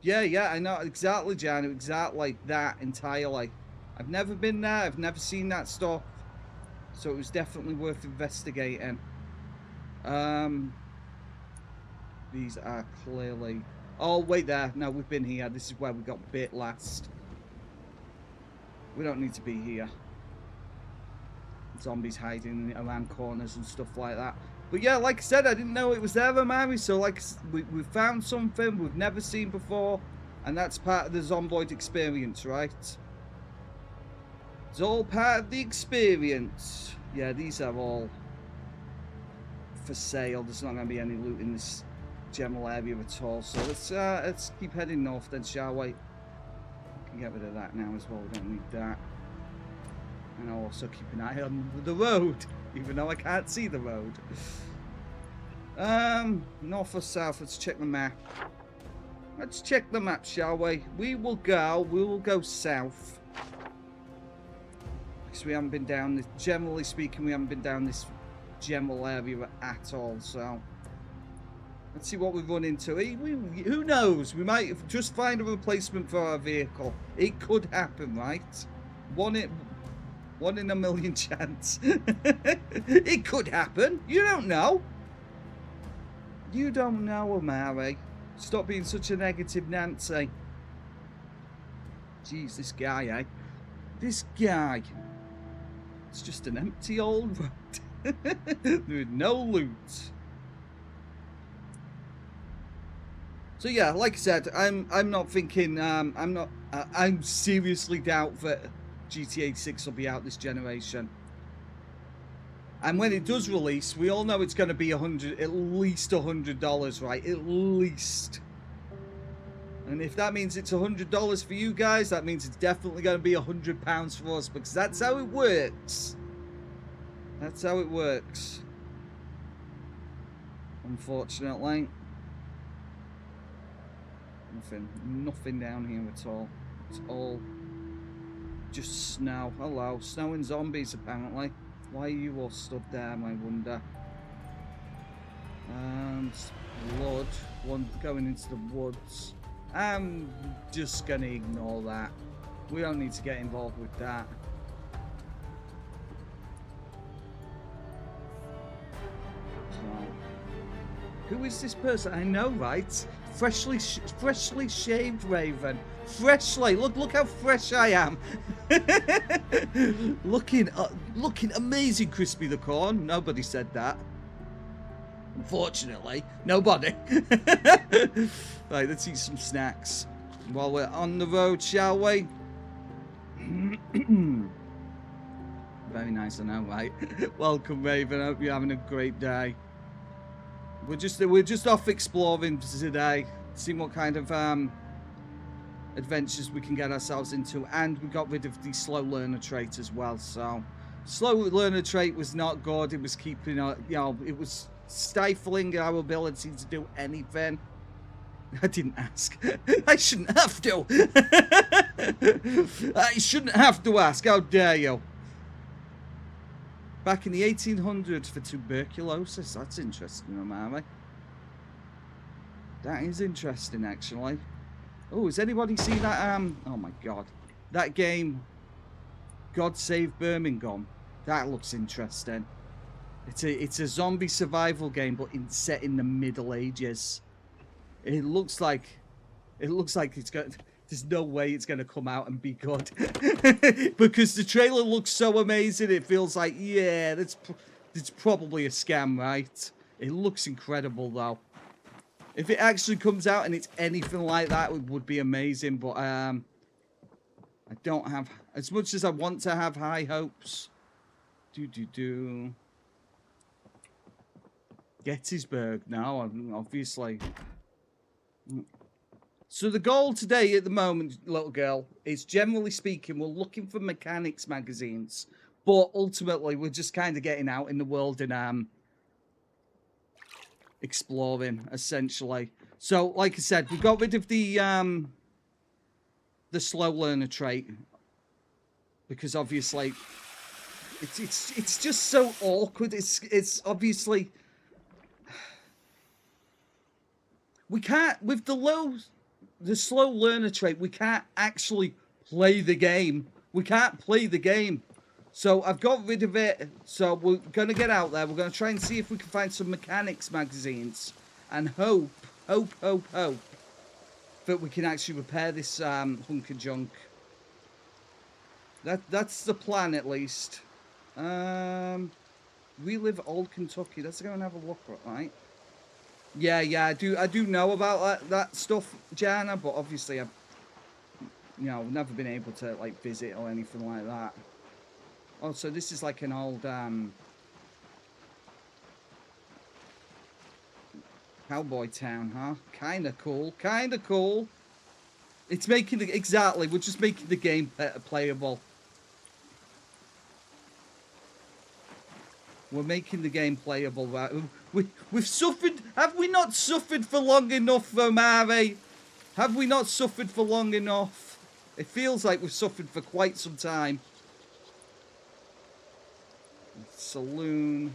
Yeah, I know exactly, Jan. Exactly that entirely. I've never been there. I've never seen that stuff. So it was definitely worth investigating. These are clearly... Oh, wait there. No, we've been here. This is where we got bit last. We don't need to be here. Zombies hiding around corners and stuff like that. But yeah, like I said, I didn't know it was there, Amari. So like we found something we've never seen before. And that's part of the Zomboid experience, right? It's all part of the experience. Yeah, these are all for sale. There's not going to be any loot in this general area at all. So let's keep heading north then, shall we? We can get rid of that now as well. We don't need that. And I'll also keep an eye on the road, even though I can't see the road. North or south? Let's check the map. Let's check the map, shall we? We will go south. Because we haven't been down this, generally speaking, we haven't been down this general area at all, so let's see what we run into. Who knows? We might just find a replacement for our vehicle. It could happen, right? One in a million chance. It could happen. You don't know. You don't know, Amari. Stop being such a negative Nancy. Jeez, this guy, eh? This guy. It's just an empty old road. With no loot. So yeah, like I said, I'm not thinking, I seriously doubt that GTA 6 will be out this generation. And when it does release, we all know it's going to be at least $100, right? At least. And if that means it's $100 for you guys, that means it's definitely going to be £100 for us, because that's how it works. That's how it works. Unfortunately. Nothing down here at all. It's all just snow. Hello, snow and zombies apparently. Why are you all stood there, I wonder? And blood, one going into the woods. I'm just gonna ignore that. We don't need to get involved with that. So, Who is this person? I know, right? Freshly shaved Raven. Freshly. Look how fresh I am. looking amazing, Crispy the Corn. Nobody said that. Unfortunately, nobody. Right, let's eat some snacks while we're on the road, shall we? Very nice, I know, right? Welcome, Raven. I hope you're having a great day. We're just off exploring today, seeing what kind of adventures we can get ourselves into, and we got rid of the slow learner trait as well. So, slow learner trait was not good. It was keeping, it was stifling our ability to do anything. I didn't ask. I shouldn't have to. I shouldn't have to ask. How dare you? Back in the 1800s for tuberculosis. That's interesting, Amari. That is interesting, actually. Oh, has anybody seen that? Oh my God, that game, God Save Birmingham. That looks interesting. It's a zombie survival game, but set in the Middle Ages. It looks like it's got. There's no way it's going to come out and be good. Because the trailer looks so amazing, it feels like, yeah, it's probably a scam, right? It looks incredible, though. If it actually comes out and it's anything like that, it would be amazing. But I don't have, as much as I want to have high hopes. Gettysburg now, obviously. So the goal today at the moment, little girl, is generally speaking, we're looking for mechanics magazines. But ultimately, we're just kind of getting out in the world and exploring, essentially. So, like I said, we got rid of the slow learner trait. Because obviously, it's just so awkward. It's obviously... We can't, with the slow learner trait, we can't actually play the game. We can't play the game. So I've got rid of it. So we're going to get out there. We're going to try and see if we can find some mechanics magazines. And hope that we can actually repair this hunk of junk. That's the plan, at least. Relive Old Kentucky. Let's go and have a look, right? Yeah, I do know about that stuff, Jana, but obviously I've, never been able to, like, visit or anything like that. Oh, so this is like an old, cowboy town, huh? Kinda cool. It's making exactly, we're just making the game playable. We're making the game playable, right? We've suffered. Have we not suffered for long enough, Omari? Have we not suffered for long enough? It feels like we've suffered for quite some time. Saloon.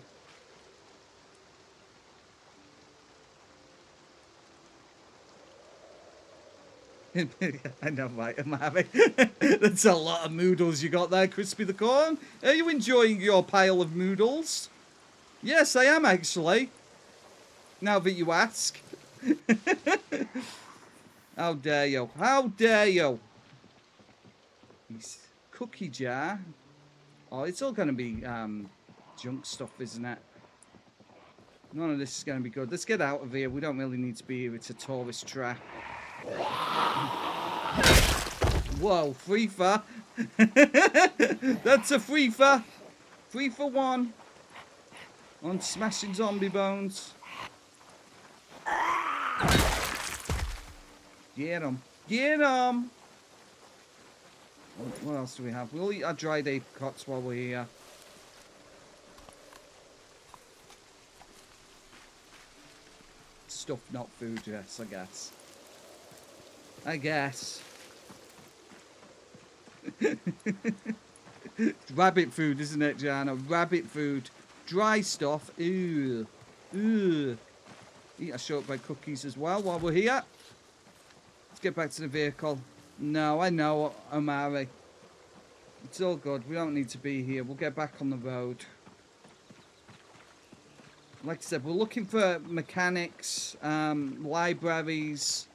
I know, right, Omari. That's a lot of noodles you got there, Crispy the Corn. Are you enjoying your pile of noodles? Yes, I am, actually. Now that you ask. How dare you? How dare you? Cookie jar. Oh, it's all going to be junk stuff, isn't it? None of this is going to be good. Let's get out of here. We don't really need to be here. It's a tourist trap. Whoa, free for. That's a free for. 3 for 1. On smashing zombie bones. Get him. Get him. What else do we have? We'll eat our dried apricots while we're here. Stuff, not food, yes, I guess. Rabbit food, isn't it, Jana? Rabbit food. Dry stuff. Ew. Ew. Eat our shortbread cookies as well while we're here. Let's get back to the vehicle. No, I know, Omari. It's all good. We don't need to be here. We'll get back on the road. Like I said, we're looking for mechanics, libraries,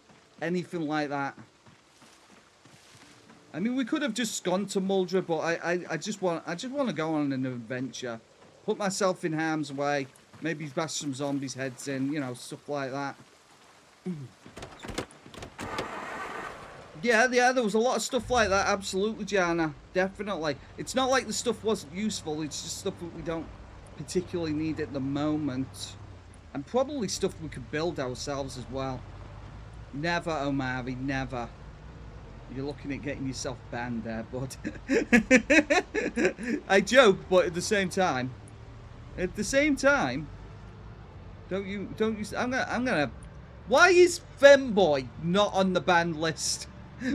anything like that. I mean, we could have just gone to Muldra, but I just want to go on an adventure, put myself in harm's way, maybe bash some zombies' heads in, you know, stuff like that. Yeah, there was a lot of stuff like that. Absolutely, Jana, definitely. It's not like the stuff wasn't useful. It's just stuff that we don't particularly need at the moment, and probably stuff we could build ourselves as well. Never, Omari, never. You're looking at getting yourself banned there, bud. I joke, but at the same time, don't you? I'm gonna. Why is Femboy not on the banned list?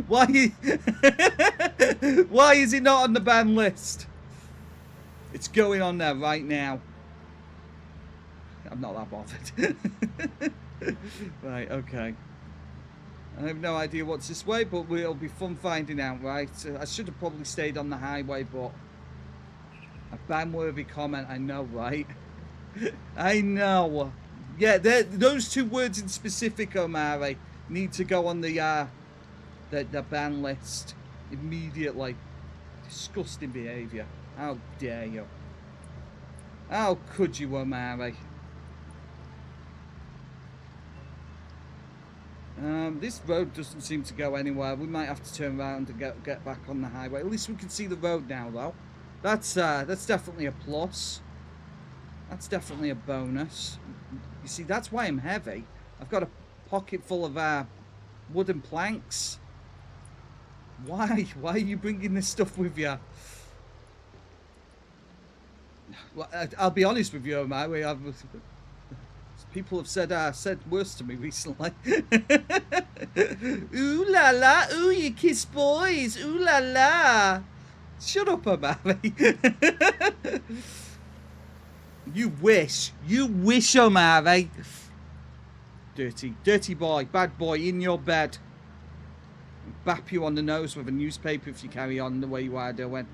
Why is it not on the banned list? It's going on there right now. I'm not that bothered. Right, okay. I have no idea what's this way, but it'll be fun finding out, right? I should have probably stayed on the highway, but a ban-worthy comment, I know, right? I know. Yeah, those two words in specific, Omari, need to go on the ban list immediately. Disgusting behaviour. How dare you? How could you, Omari? This road doesn't seem to go anywhere. We might have to turn around and get back on the highway. At least we can see the road now, though. That's definitely a plus. That's definitely a bonus. You see, that's why I'm heavy. I've got a pocket full of wooden planks. Why? Why are you bringing this stuff with you? Well, I'll be honest with you, Omari. People have said worse to me recently. Ooh la la, ooh you kiss boys, ooh la la. Shut up, Omari. You wish, Omari. Dirty boy, bad boy, in your bed. Bap you on the nose with a newspaper if you carry on the way you are doing.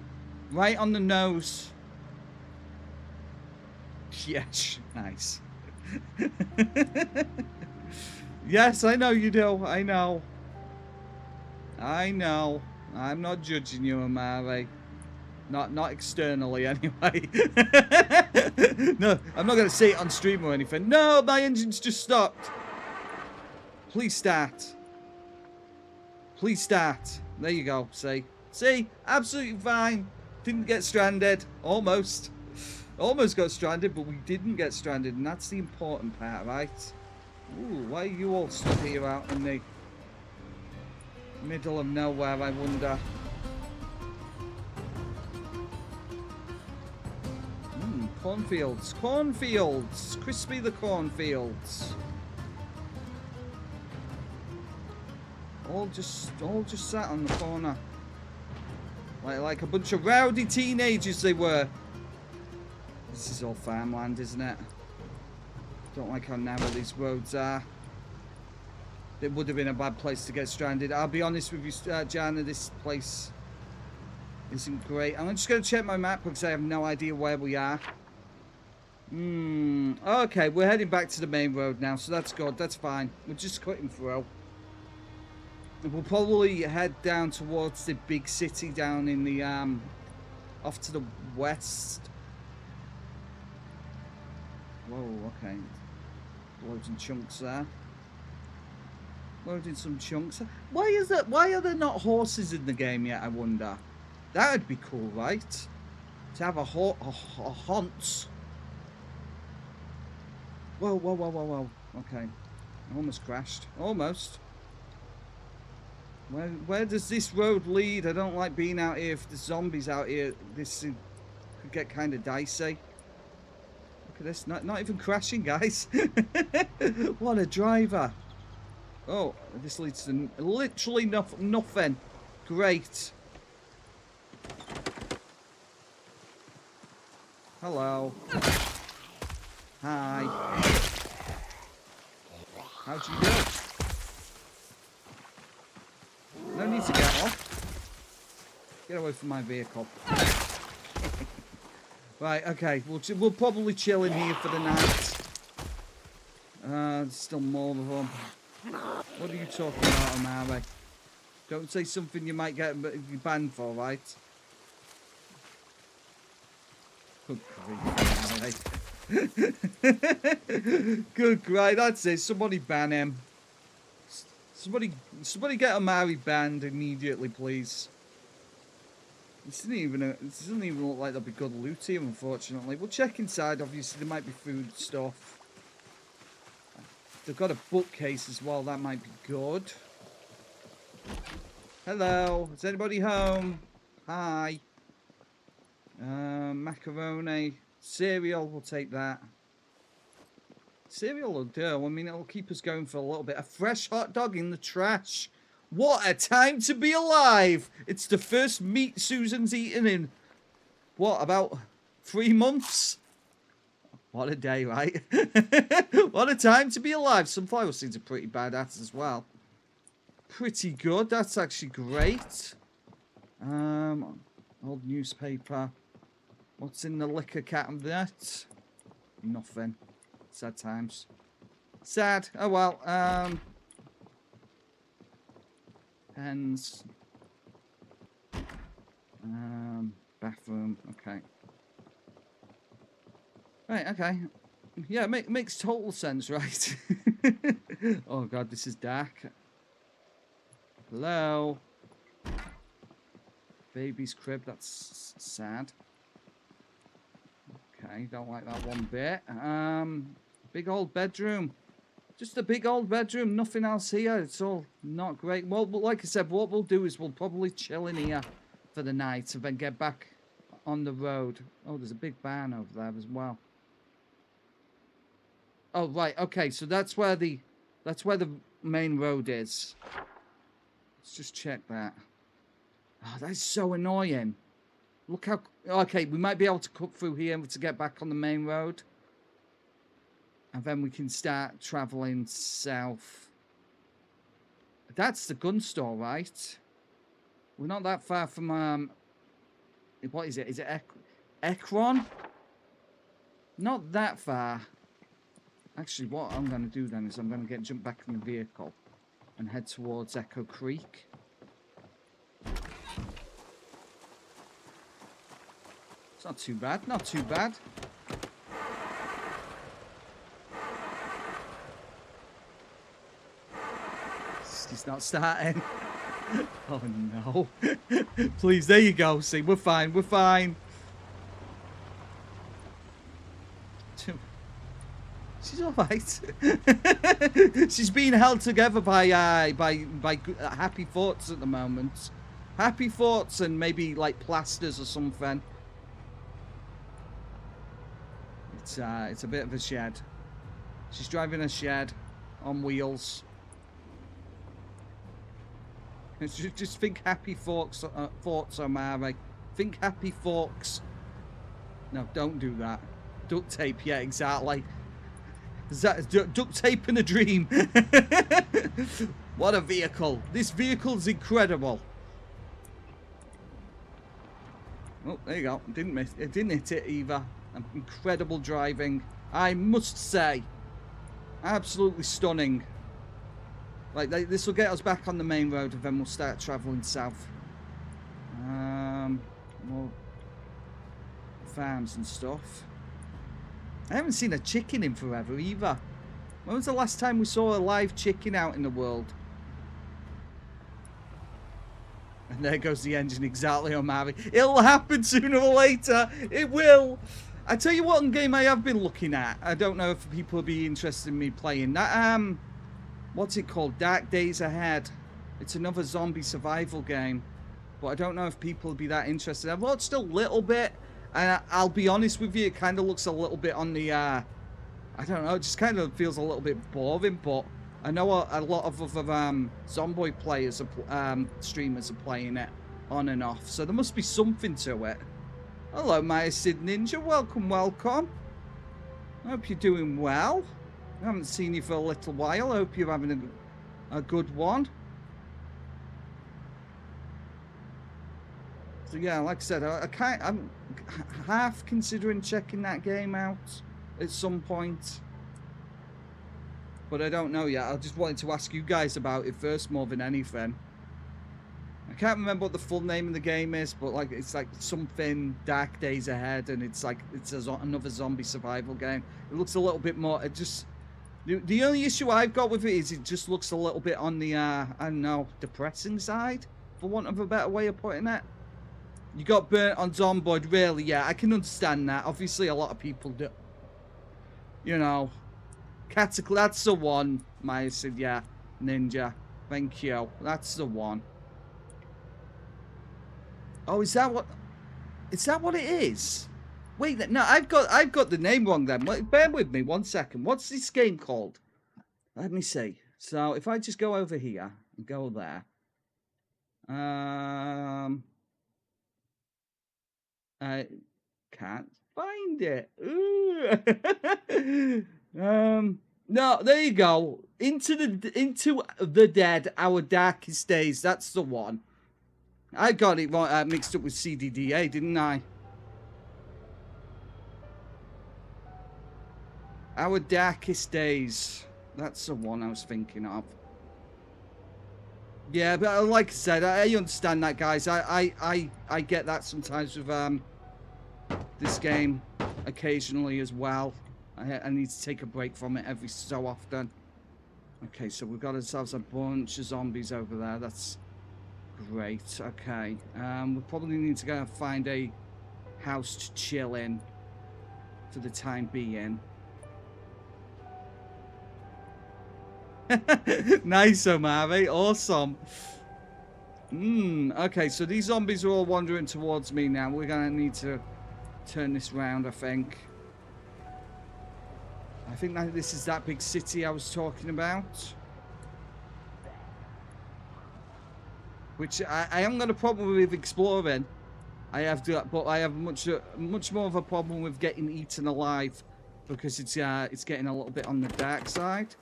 Right on the nose. Yes, nice. Yes, I know you do. I know. I'm not judging you, Omari. Not externally, anyway. No, I'm not going to say it on stream or anything. No, my engine's just stopped. Please start. Please start. There you go. See? Absolutely fine. Didn't get stranded. Almost. Almost got stranded, but we didn't get stranded, and that's the important part, right? Ooh, why are you all stood here out in the middle of nowhere, I wonder? Cornfields. Crispy the cornfields. All just sat on the corner. Like a bunch of rowdy teenagers they were. This is all farmland, isn't it? Don't like how narrow these roads are. It would have been a bad place to get stranded. I'll be honest with you, Jana, this place isn't great. I'm just going to check my map because I have no idea where we are. Okay, we're heading back to the main road now, so that's good. That's fine. We're just cutting through. We'll probably head down towards the big city down in the, off to the west. Whoa, okay. Loading chunks there. Loading some chunks. Why are there not horses in the game yet, I wonder? That would be cool, right? To have a hunt. Whoa. Okay. I almost crashed. Almost. Where does this road lead? I don't like being out here. If the zombies out here, this could get kind of dicey. Look at this. Not even crashing, guys. What a driver. Oh, this leads to literally nothing. Great. Hello. Hi. How'd you do? No need to get off. Get away from my vehicle. Right, okay. We'll probably chill in here for the night. There's still more of them. What are you talking about, Amari? Don't say something you might get banned for, right? Good grief, Amari. Good grief, that's it. Somebody ban him. Somebody get Amari banned immediately, please. This doesn't even look like there'll be good loot here, unfortunately. We'll check inside. Obviously, there might be food stuff. They've got a bookcase as well. That might be good. Hello. Is anybody home? Hi. Macaroni. Cereal. We'll take that. Cereal will do. I mean, it'll keep us going for a little bit. A fresh hot dog in the trash. What a time to be alive! It's the first meat Susan's eaten in, what, about 3 months? What a day, right? What a time to be alive. Sunflower seeds are pretty badass as well. Pretty good. That's actually great. Old newspaper. What's in the liquor cabinet? Nothing. Sad times. Sad. Oh well. Pens. Bathroom. Okay. Right. Okay. Yeah. Makes total sense, right? Oh god, this is dark. Hello. Baby's crib. That's sad. Okay. Don't like that one bit. Big old bedroom. Just a big old bedroom, nothing else here. It's all not great. Well, like I said, what we'll do is we'll probably chill in here for the night and then get back on the road. Oh, there's a big barn over there as well. Oh, right. Okay, so that's where the main road is. Let's just check that. Oh, that's so annoying. Look how... Okay, we might be able to cut through here to get back on the main road. And then we can start traveling south. That's the gun store, right? We're not that far from, what is it? Is it Ekron? Not that far. Actually, what I'm going to do then is I'm going to jump back in the vehicle and head towards Echo Creek. It's not too bad, not too bad. He's not starting. Oh no. Please, there you go. See, we're fine. We're fine. She's all right. She's being held together by happy thoughts at the moment. Happy thoughts and maybe like plasters or something. It's a bit of a shed. She's driving a shed on wheels. Just think happy thoughts, Omari. Think happy forks. No, don't do that. Duct tape, yeah, exactly. Is that duct tape in a dream? What a vehicle. This vehicle's incredible. Oh, there you go. Didn't miss it. Didn't hit it either. Incredible driving, I must say. Absolutely stunning. Like, this will get us back on the main road and then we'll start travelling south. More farms and stuff. I haven't seen a chicken in forever either. When was the last time we saw a live chicken out in the world? And there goes the engine, exactly, Omari. It'll happen sooner or later. It will. I tell you what game I have been looking at. I don't know if people will be interested in me playing that. What's it called? Dark Days Ahead. It's another zombie survival game. But I don't know if people will be that interested. I've watched a little bit. And I'll be honest with you, it kind of looks a little bit on the... I don't know, it just kind of feels a little bit boring. But I know a lot of other Zomboid players, streamers are playing it on and off. So there must be something to it. Hello, my Sid Ninja. Welcome, welcome. I hope you're doing well. I haven't seen you for a little while. I hope you're having a good one. So yeah, like I said, I'm half considering checking that game out at some point. But I don't know yet. I just wanted to ask you guys about it first more than anything. I can't remember what the full name of the game is, but like it's like something Dark Days Ahead, and it's like another zombie survival game. It looks a little bit more. It just the only issue I've got with it is it just looks a little bit on the I don't know, depressing side, for want of a better way of putting it. You got burnt on Zomboid, really? Yeah, I can understand that. Obviously, a lot of people do. You know, Cataclysm. That's the one. Maya said, yeah, Ninja. Thank you. That's the one. Oh, is that what it is? Wait, no, I've got the name wrong then. Bear with me 1 second. What's this game called? Let me see. So if I just go over here and go there. I can't find it. No, there you go. Into the Dead, Our Darkest Days. That's the one. I got it mixed up with CDDA, didn't I? Our Darkest Days. That's the one I was thinking of. Yeah, but like I said, I understand that, guys. I get that sometimes with this game occasionally as well. I need to take a break from it every so often. Okay, so we've got ourselves a bunch of zombies over there. That's great. Okay, we probably need to go and find a house to chill in for the time being. Nice, Omari. Awesome. Okay, so these zombies are all wandering towards me now. We're gonna need to turn this round, I think. I think that this is that big city I was talking about. Which I haven't got a problem with exploring. I have to, but I have much more of a problem with getting eaten alive, because it's getting a little bit on the dark side.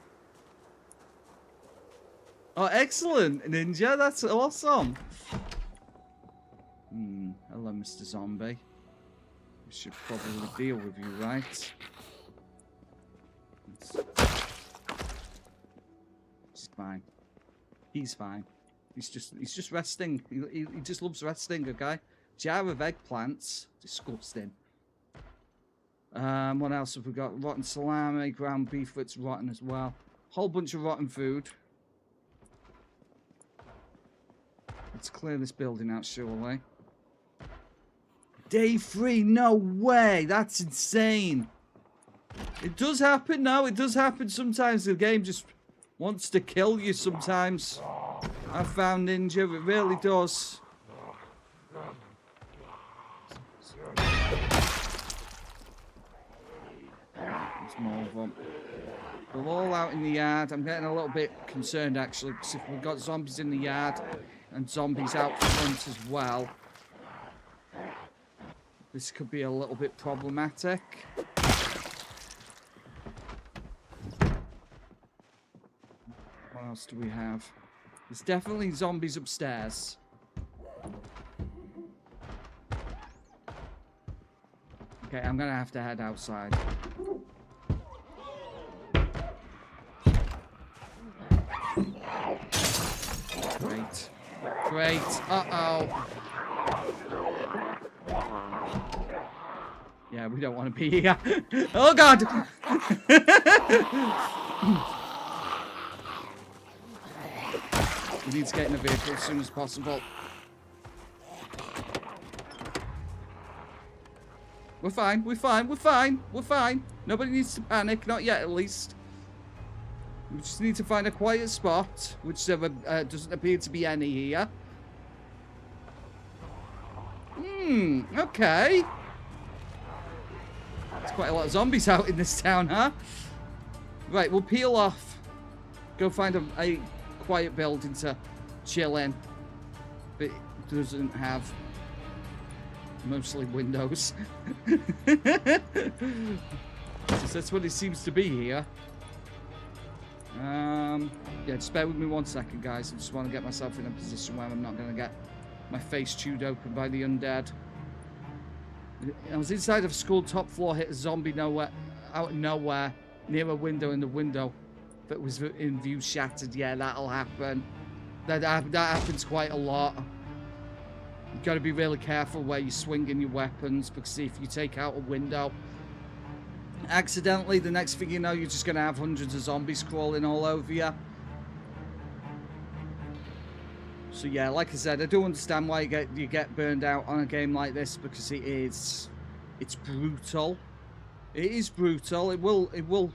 Oh, excellent, Ninja. That's awesome. Hello, Mr. Zombie. We should probably deal with you, right? He's fine. He's fine. He's just resting. He just loves resting, okay? Jar of eggplants. Disgusting. What else have we got? Rotten salami, ground beef that's rotten as well. Whole bunch of rotten food. Let's clear this building out, surely. Day 3, no way! That's insane! It does happen, no, it does happen sometimes. The game just wants to kill you sometimes. I found Ninja, it really does. There's more of them. They're all out in the yard. I'm getting a little bit concerned, actually, because if we've got zombies in the yard and zombies out front as well, this could be a little bit problematic. What else do we have? There's definitely zombies upstairs. Okay, I'm gonna have to head outside. Great. Great. Uh-oh. Yeah, we don't want to be here. Oh, God! We need to get in the vehicle as soon as possible. We're fine, we're fine, we're fine, we're fine. Nobody needs to panic, not yet at least. We just need to find a quiet spot, which there doesn't appear to be any here. Okay. There's quite a lot of zombies out in this town, huh? Right, we'll peel off. Go find a quiet building to chill in. But it doesn't have mostly windows. That's what it seems to be here. Yeah, just bear with me 1 second, guys. I just want to get myself in a position where I'm not going to get my face chewed open by the undead. I was inside of a school top floor, hit a zombie out of nowhere, near a window, and the window that was in view shattered. Yeah, that'll happen. That happens quite a lot. You've got to be really careful where you're swinging your weapons, because if you take out a window accidentally, the next thing you know, you're just going to have hundreds of zombies crawling all over you. So yeah, like I said, I do understand why you get burned out on a game like this, because it's brutal. It is brutal. It will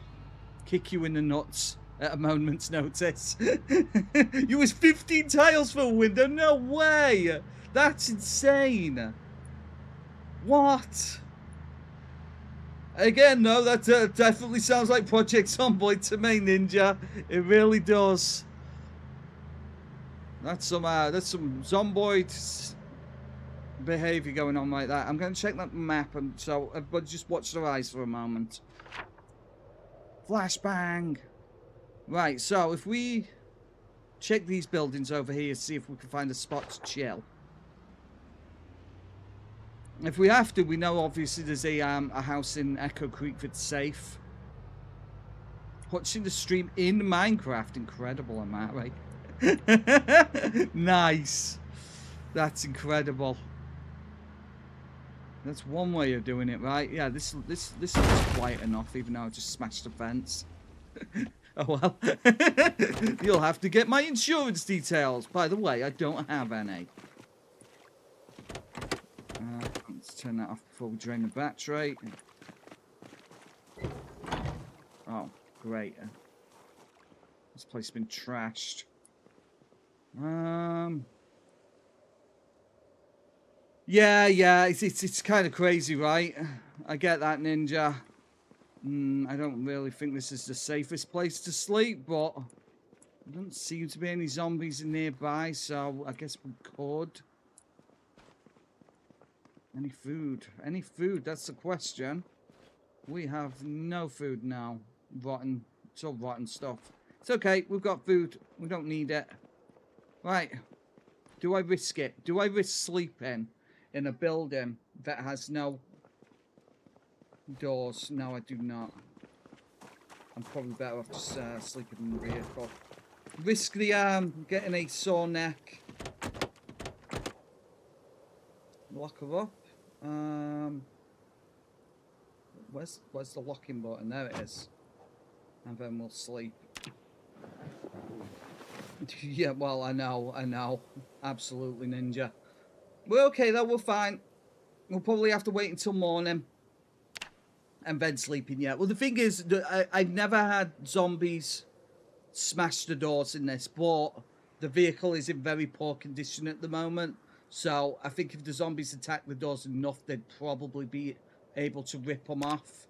kick you in the nuts at a moment's notice. You was 15 tiles for a window? No way! That's insane. What? Again, though, that definitely sounds like Project Zomboid to me, Ninja. It really does. That's some Zomboid behavior going on like that. I'm going to check that map, and so everybody just watch their eyes for a moment. Flashbang. Right, so if we check these buildings over here, see if we can find a spot to chill. If we have to, we know obviously there's a house in Echo Creek that's safe. Watching the stream in Minecraft, incredible, am I right? Nice. That's incredible. That's one way of doing it, right? Yeah, this is quiet enough, even though I just smashed the fence. Oh well. You'll have to get my insurance details. By the way, I don't have any. Let's turn that off before we drain the battery. Oh, great. This place has been trashed. Yeah, it's kind of crazy, right? I get that, Ninja. I don't really think this is the safest place to sleep, but there doesn't seem to be any zombies nearby, so I guess we could. Any food? Any food? That's the question. We have no food now. Rotten. It's all rotten stuff. It's okay. We've got food. We don't need it. Right. Do I risk it? Do I risk sleeping in a building that has no doors? No, I do not. I'm probably better off just sleeping in the vehicle. Risk the getting a sore neck. Lock her up. Where's the locking button? There it is. And then we'll sleep. Yeah, well, I know. Absolutely, Ninja. We're okay though, we're fine. We'll probably have to wait until morning. And then sleeping yet. Well, the thing is, I've never had zombies smash the doors in this, but the vehicle is in very poor condition at the moment. So I think if the zombies attack the doors enough, they'd probably be able to rip them off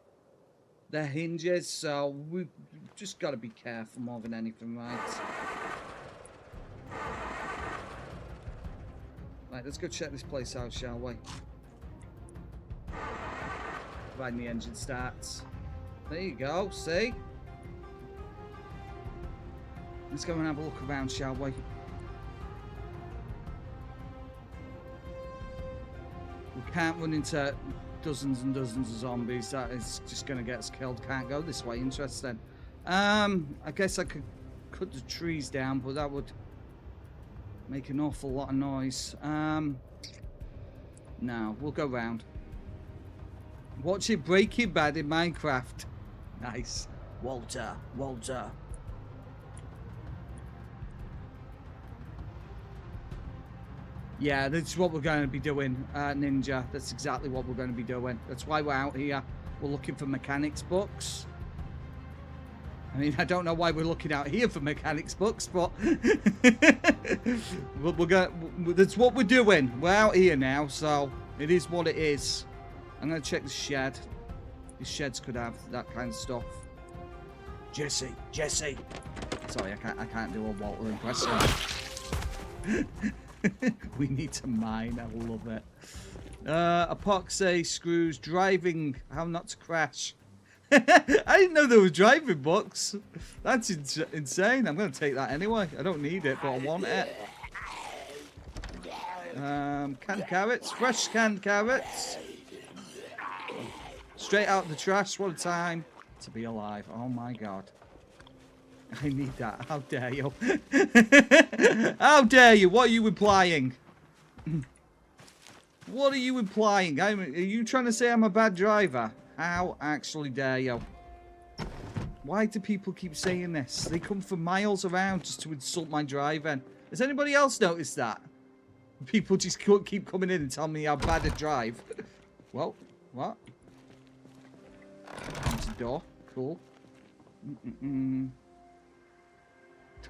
their hinges. So we've just got to be careful more than anything, right? Right, let's go check this place out, shall we? Providing the engine starts. There you go, see? Let's go and have a look around, shall we? We can't run into dozens and dozens of zombies. That is just going to get us killed. Can't go this way. Interesting. I guess I could cut the trees down, but that would make an awful lot of noise. No, we'll go round. Watch it Breaking Bad in Minecraft. Nice. Walter. Yeah, that's what we're going to be doing, Ninja. That's exactly what we're going to be doing. That's why we're out here. We're looking for mechanics books. I mean, I don't know why we're looking out here for mechanics books, but that's what we're doing. We're out here now, so it is what it is. I'm going to check the shed. These sheds could have that kind of stuff. Jesse. Sorry, I can't do a Walter impression. We need to mine. I love it. Epoxy, screws, driving, how not to crash. I didn't know there were driving books. That's insane. I'm going to take that anyway. I don't need it, but I want it. Canned carrots, fresh canned carrots. Straight out of the trash. What a time to be alive. Oh my god. I need that. How dare you? How dare you? What are you implying? What are you implying? Are you trying to say I'm a bad driver? How actually dare you? Why do people keep saying this? They come from miles around just to insult my driving. Has anybody else noticed that? People just keep coming in and telling me how bad I drive. Well, what? There's a door. Cool.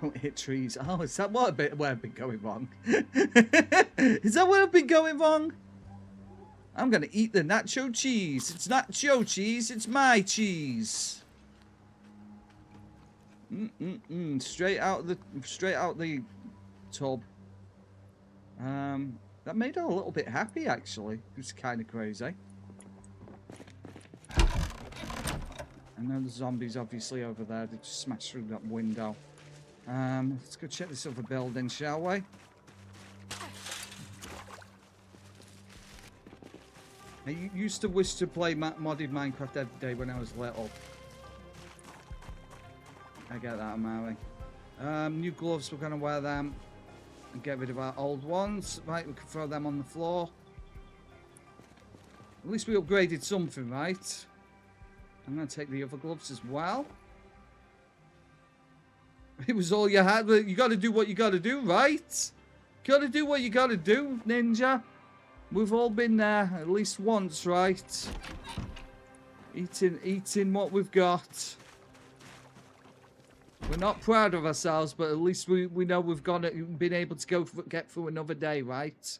Don't hit trees. Oh, is that where I've been going wrong? Is that where I've been going wrong? I'm gonna eat the nacho cheese. It's nacho cheese. It's my cheese. Straight out the tub. That made her a little bit happy actually. It's kind of crazy. And now the zombies obviously over there. They just smashed through that window. Let's go check this other building, shall we? I used to wish to play modded Minecraft every day when I was little. I get that, Amari. New gloves, we're going to wear them. And get rid of our old ones. Right, we can throw them on the floor. At least we upgraded something, right? I'm going to take the other gloves as well. It was all you had. You got to do what you got to do, right? Got to do what you got to do, Ninja. We've all been there at least once, right? Eating what we've got. We're not proud of ourselves, but at least we know we've been able to get through another day, right?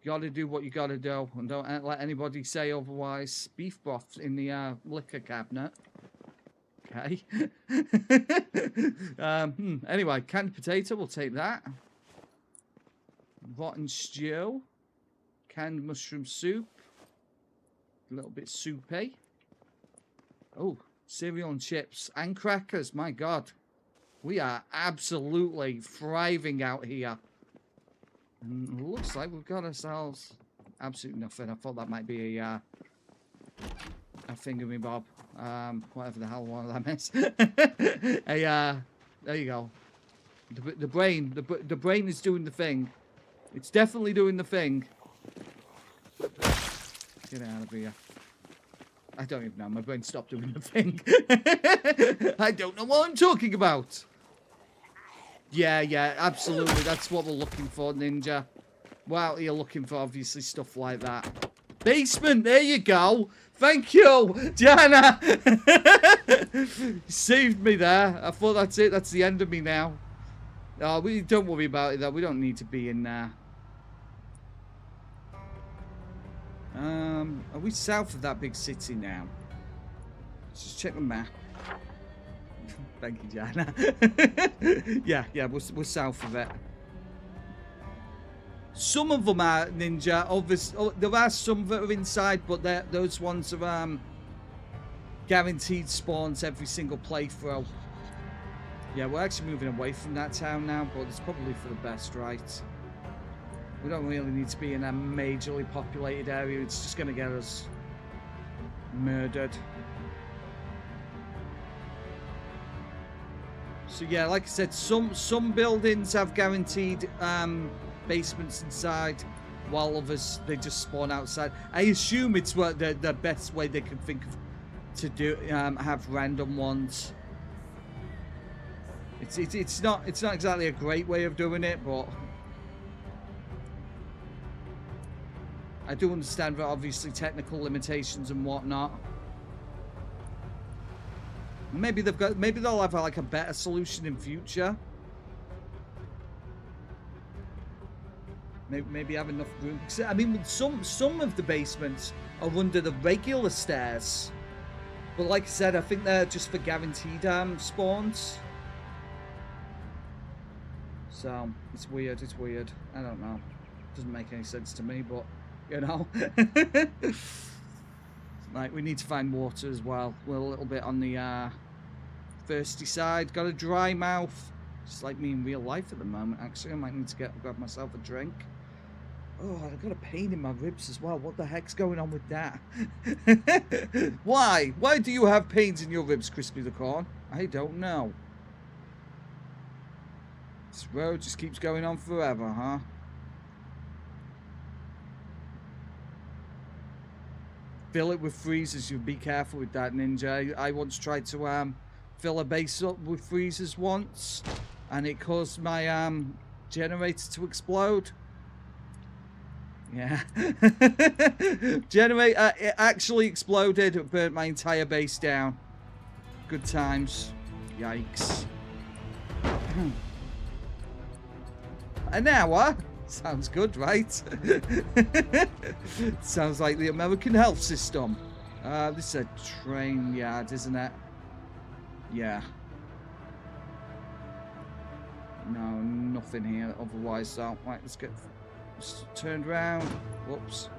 You gotta do what you gotta do, and don't let anybody say otherwise. Beef broth in the liquor cabinet. Okay. Anyway, canned potato, we'll take that. Rotten stew. Canned mushroom soup. A little bit soupy. Oh, cereal and chips. And crackers, my god. We are absolutely thriving out here. And it looks like we've got ourselves absolutely nothing. I thought that might be a thingamabob. Whatever the hell one of them is. There you go. The brain is doing the thing. It's definitely doing the thing. Get out of here. I don't even know. My brain stopped doing the thing. I don't know what I'm talking about. Yeah, absolutely. That's what we're looking for, Ninja. Well, you're looking for, obviously, stuff like that. Basement, there you go. Thank you, Jana. You saved me there. I thought that's it. That's the end of me now. Oh, don't worry about it, though. We don't need to be in there. Are we south of that big city now? Let's just check the map. Thank you, Jana. yeah, we're south of it. Some of them are Ninja. Obviously, there are some that are inside, but those ones are guaranteed spawns every single playthrough. Yeah, we're actually moving away from that town now, but it's probably for the best, right? We don't really need to be in a majorly populated area. It's just going to get us murdered. So yeah, like I said, some buildings have guaranteed basements inside, while others they just spawn outside. I assume it's what the best way they can think of to do have random ones. It's not exactly a great way of doing it, but I do understand that obviously technical limitations and whatnot. Maybe they'll have like a better solution in future. Maybe have enough room. I mean, some of the basements are under the regular stairs, but like I said, I think they're just for guaranteed spawns. So it's weird. It's weird. I don't know. Doesn't make any sense to me, but you know. Like, we need to find water as well. We're a little bit on the thirsty side. Got a dry mouth. Just like me in real life at the moment, actually. I might need to grab myself a drink. Oh, I've got a pain in my ribs as well. What the heck's going on with that? Why? Why do you have pains in your ribs, Crispy the Corn? I don't know. This road just keeps going on forever, huh? Fill it with freezers. You be careful with that, Ninja. I once tried to fill a base up with freezers once, and it caused my generator to explode. Yeah. Generator, it actually exploded. It burnt my entire base down. Good times. Yikes. An hour? Sounds good, right? Sounds like the American health system. This is a train yard, isn't it? Yeah. No, nothing here otherwise, so right, let's get turned around. Whoops.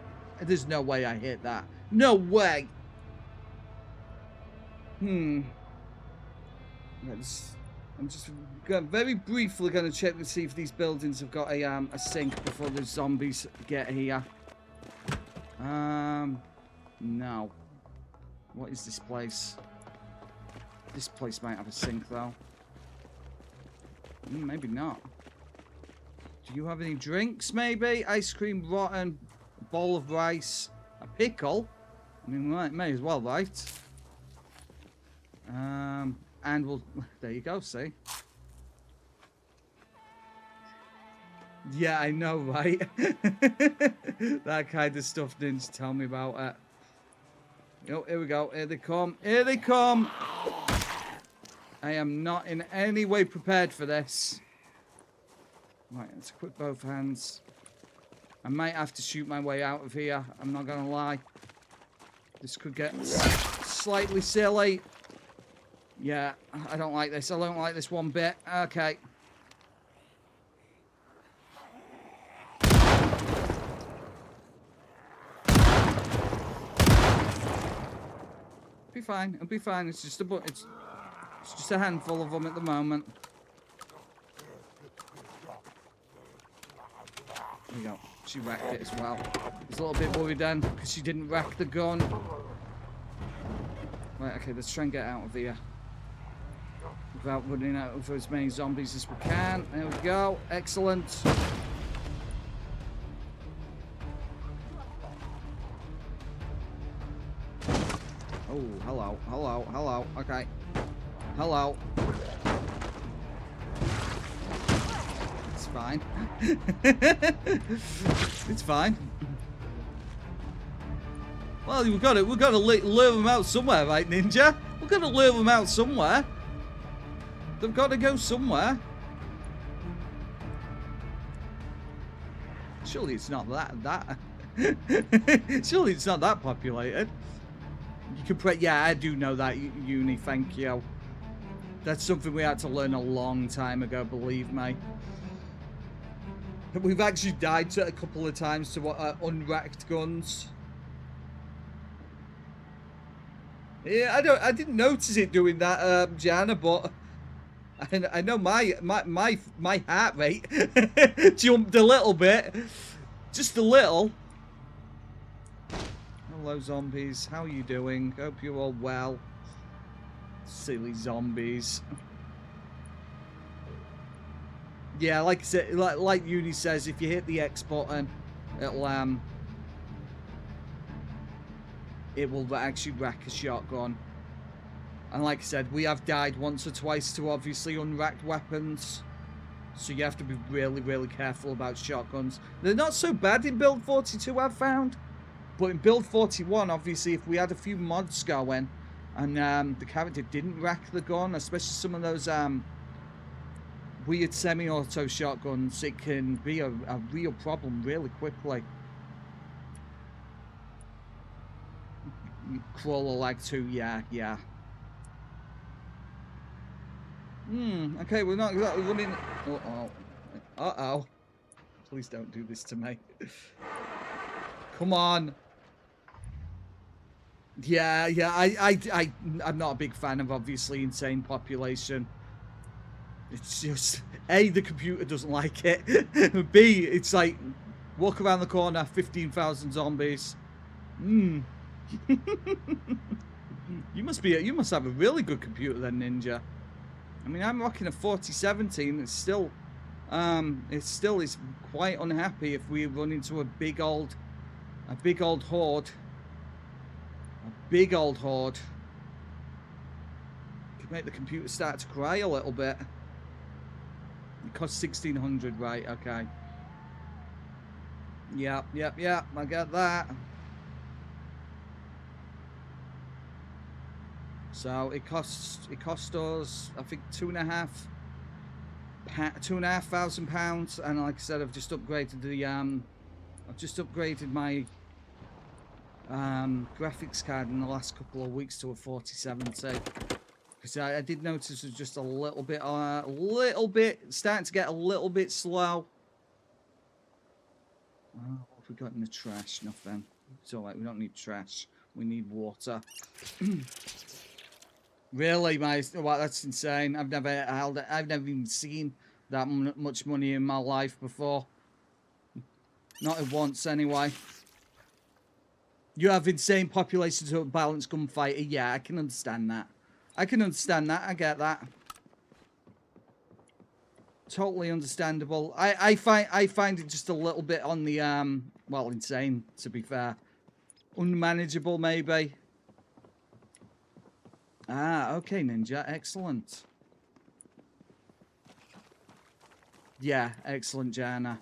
There's no way I hit that. No way! I'm just very briefly going to check to see if these buildings have got a sink before the zombies get here. No. What is this place? This place might have a sink, though. Maybe not. Do you have any drinks, maybe? Ice cream, rotten, a bowl of rice, a pickle? I mean, may as well, right? And we'll... There you go, see? Yeah, I know, right? That kind of stuff didn't tell me about it. Oh, here we go. Here they come. Here they come! I am not in any way prepared for this. Right, let's equip both hands. I might have to shoot my way out of here. I'm not gonna lie. This could get slightly silly. Yeah, I don't like this. I don't like this one bit. Okay. Be fine. It'll be fine. It's just a handful of them at the moment. There we go. She wrecked it as well. I was a little bit worried then because she didn't rack the gun. Right, okay, let's try and get out of here without running out of as many zombies as we can. There we go. Excellent. Oh, hello, hello, hello. Okay. Hello. It's fine. It's fine. Well, we've got to lure them out somewhere, right, Ninja? We've got to lure them out somewhere. They've got to go somewhere. Surely it's not that. Surely it's not that populated. You can yeah, I do know that, Uni. Thank you. That's something we had to learn a long time ago, believe me. We've actually died a couple of times to unracked guns. Yeah, I didn't notice it doing that, Jana, but I know my heart rate jumped a little bit, just a little. Hello, zombies. How are you doing? Hope you're all well. Silly zombies. Yeah, like I said, like Uni says, if you hit the X button, it will actually rack a shotgun. And like I said, we have died once or twice to obviously unracked weapons. So you have to be really, really careful about shotguns. They're not so bad in build 42, I've found. But in build 41, obviously, if we had a few mods going and the character didn't rack the gun, especially some of those weird semi-auto shotguns, it can be a real problem really quickly. Crawler lag too, yeah. Okay, we're not exactly running. Uh-oh. Please don't do this to me. Come on. Yeah, I'm not a big fan of, obviously, insane population. It's just, A, the computer doesn't like it. B, it's like, Walk around the corner, 15,000 zombies. You must have a really good computer then, Ninja. I mean, I'm rocking a 4070 and it's still is quite unhappy if we run into a big old horde. A big old horde. Could make the computer start to cry a little bit. It costs 1,600, right? Okay. Yep, I get that. So it cost us, I think, £2,500, and like I said, I've just upgraded my graphics card in the last couple of weeks to a 4070, because I did notice it was just a little bit starting to get a little bit slow. Oh, what have we got in the trash? Nothing. It's alright, we don't need trash. We need water. Really, wow, that's insane. I've never even seen that much money in my life before. Not at once, anyway. You have insane populations to balance gunfighter. Yeah, I can understand that. I get that. Totally understandable. I find it just a little bit on the well, insane, to be fair. Unmanageable, maybe. Ah, okay, Ninja. Excellent. Yeah, excellent, Jana.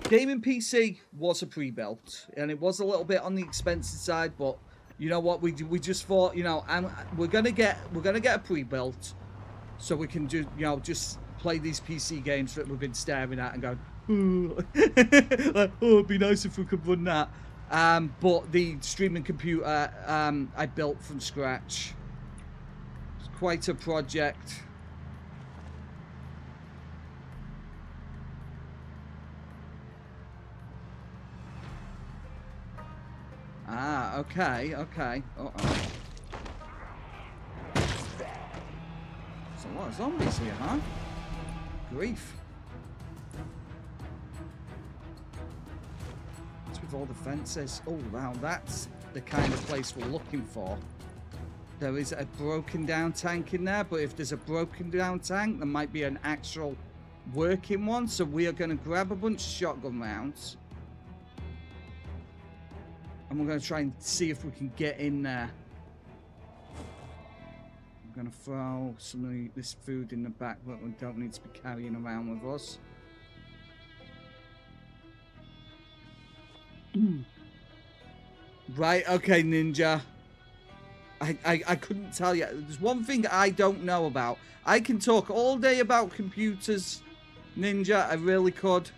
Gaming PC was a pre-built, and it was a little bit on the expensive side, but you know what? We just thought, you know, we're gonna get a pre-built, so we can just play these PC games that we've been staring at and go, ooh, like, oh, it'd be nice if we could run that. But the streaming computer I built from scratch. It's quite a project. Ah, okay. Uh-oh. There's a lot of zombies here, huh? Grief. What's with all the fences? Oh, wow, that's the kind of place we're looking for. There is a broken down tank in there, but if there's a broken down tank, there might be an actual working one. So we are going to grab a bunch of shotgun rounds. And we're going to try and see if we can get in there. I'm going to throw some of this food in the back that we don't need to be carrying around with us. Right, okay, Ninja. I couldn't tell you. There's one thing I don't know about. I can talk all day about computers, Ninja. I really could.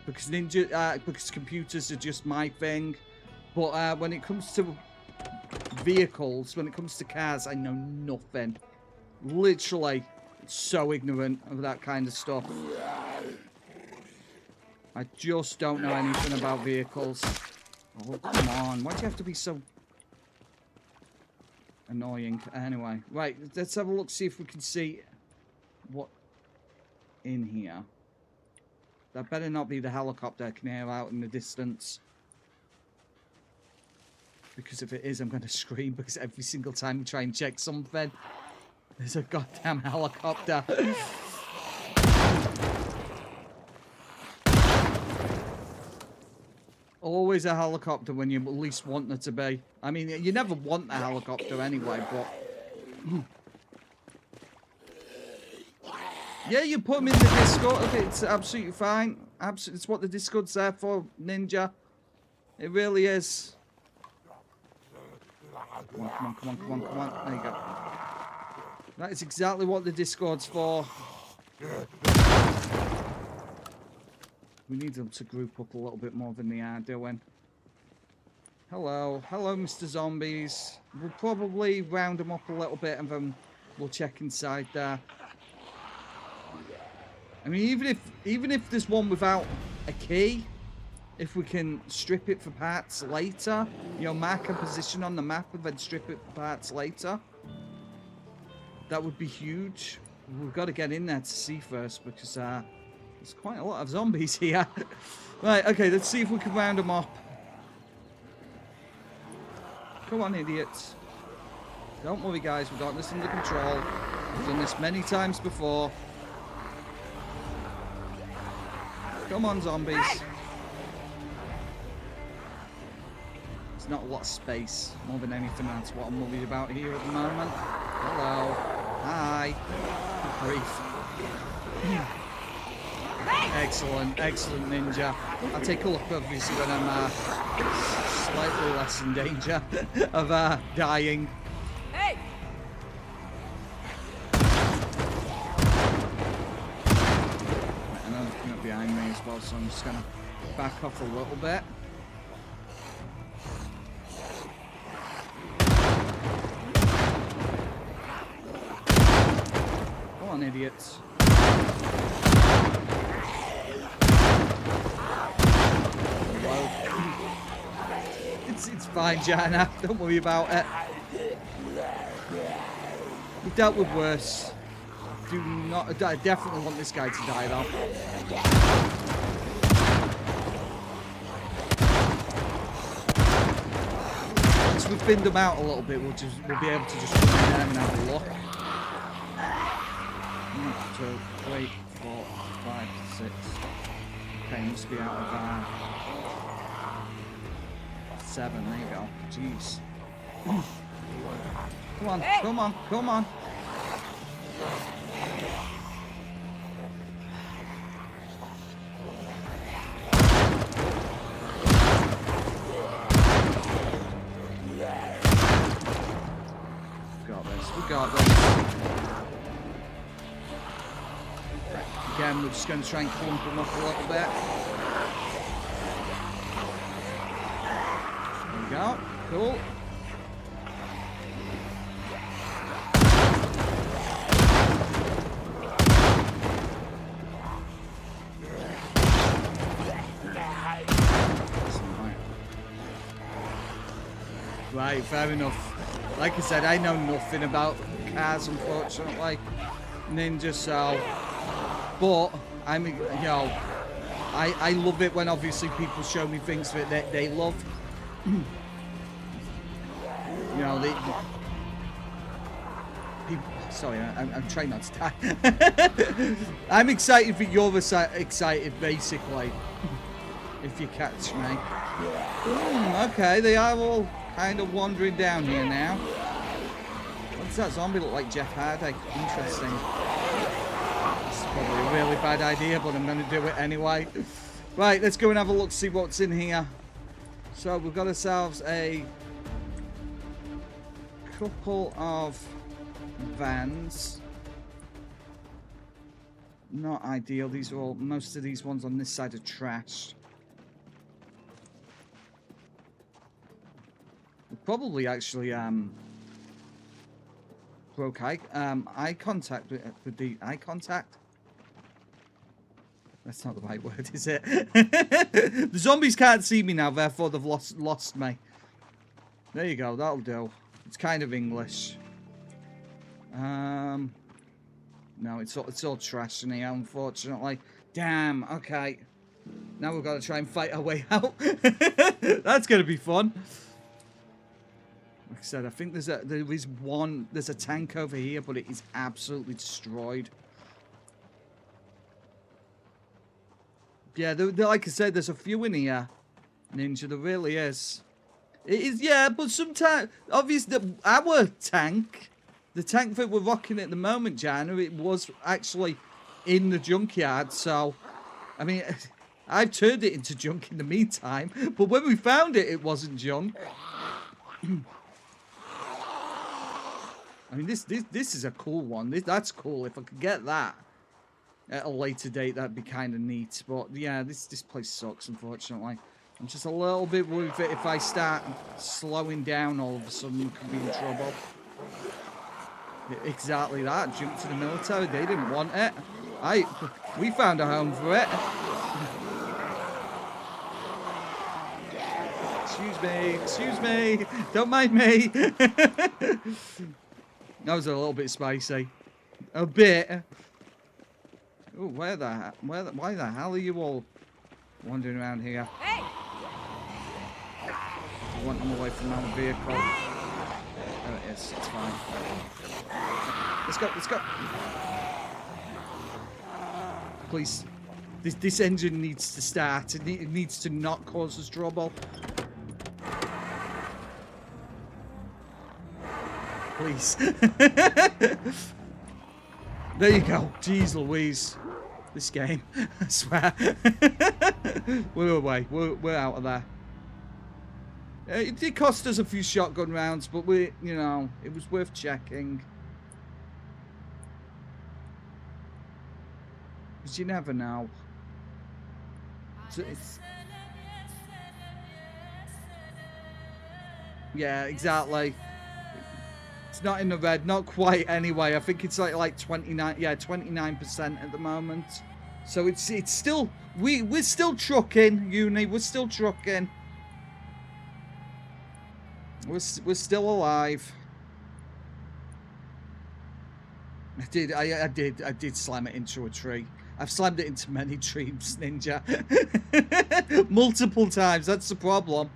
Because because computers are just my thing. But when it comes to vehicles, when it comes to cars, I know nothing. Literally so ignorant of that kind of stuff. I just don't know anything about vehicles. Oh, come on. Why do you have to be so annoying? Anyway, right, let's have a look, see if we can see what in here. That better not be the helicopter I can hear out in the distance. Because if it is, I'm going to scream, because every single time we try and check something, there's a goddamn helicopter. Always a helicopter when you least want there to be. I mean, you never want a helicopter anyway, but... Yeah, you put them in the Discord. It's absolutely fine. It's what the Discord's there for, Ninja. It really is. Come on. There you go. That is exactly what the Discord's for. We need them to group up a little bit more than they are doing. Hello, Mr. Zombies. We'll probably round them up a little bit and then we'll check inside there. I mean, even if there's one without a key, if we can strip it for parts later, you know, mark a position on the map and then strip it for parts later, that would be huge. we've got to get in there to see first because there's quite a lot of zombies here. Right, okay, let's see if we can round them up. Come on, idiots. Don't worry, guys, we've got this under control. We've done this many times before. Come on, zombies. There's not a lot of space, more than anything. That's what I'm worried about here at the moment. Hello. Hi. Good grief. Excellent, excellent, Ninja. I'll take a look, obviously, when I'm slightly less in danger of dying. Hey! I know they're coming up behind me as well, so I'm just going to back off a little bit. Come on, idiots. It's fine, Jana. Don't worry about it. We've dealt with worse. I definitely want this guy to die, though. Once we've thinned them out a little bit, we'll be able to just come in there and have a look. 1, 2, 3, 4, 5, 6. Okay, must be out of 7. There you go. Jeez. Come on, hey. Come on, come on. We got this. Again, we're just going to try and clump them up a little bit. There we go. Cool. Right, fair enough. Like I said, I know nothing about cars, unfortunately. Ninja, so... But, I love it when obviously people show me things that they love. People, sorry, I'm trying not to die. I'm excited for you're excited, basically. If you catch me. Okay, they are all kind of wandering down here now. What does that zombie look like? Jeff Hardy. Interesting. It's probably a really bad idea, but I'm going to do it anyway. Right, let's go and have a look, see what's in here. So we've got ourselves a couple of vans. Not ideal. These are all, most of these ones on this side are trashed. Probably actually broke eye contact with the eye contact. That's not the right word, is it? The zombies can't see me now, therefore they've lost me. There you go, that'll do. It's kind of English. No, it's all trash in here, unfortunately. Damn. Okay. Now we've got to try and fight our way out. That's gonna be fun. Like I said, I think there's a tank over here, but it is absolutely destroyed. Yeah, like I said, there's a few in here, Ninja. There really is. It is, yeah, but sometimes, obviously, our tank, the tank that we're rocking at the moment, Jana, it was actually in the junkyard. So, I mean, I've turned it into junk in the meantime. But when we found it, it wasn't junk. I mean, this is a cool one. That's cool. If I could get that at a later date, that'd be kind of neat. But yeah, this place sucks, unfortunately. I'm just a little bit worried that if I start slowing down, all of a sudden we could be in trouble. Exactly that. Jump to the military. They didn't want it. We found a home for it. Excuse me. Don't mind me. That was a little bit spicy. A bit. Oh, why the hell are you all wandering around here? Hey! I want them away from my vehicle. There it is. It's fine. Let's go. Let's go. Please. This engine needs to start. It needs to not cause us trouble. Please. There you go. Jeez Louise. This game. I swear. We're away. We're out of there. It did cost us a few shotgun rounds, but you know, it was worth checking. Because you never know. Yeah, exactly. It's not in the red, not quite anyway. I think it's like 29, yeah, 29% at the moment. So it's still, we're still trucking, Uni, we're still trucking. We're still alive. I did slam it into a tree. I've slammed it into many trees, Ninja. Multiple times, that's the problem.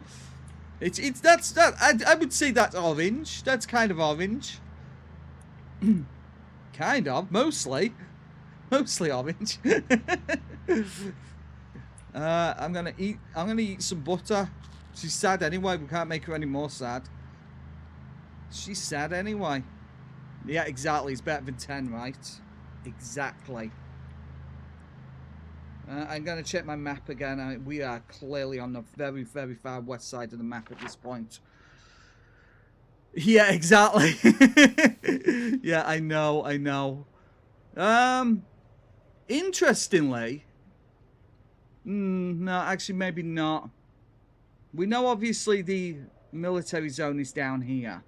I would say that's orange. That's kind of orange. Kind of, mostly orange. I'm gonna eat some butter. She's sad anyway. We can't make her any more sad. She's sad anyway. Yeah, exactly. It's better than 10, right? Exactly. I'm going to check my map again. We are clearly on the very, very far west side of the map at this point. Yeah, exactly. Yeah, I know. Interestingly... no, actually, maybe not. We know, obviously, the military zone is down here.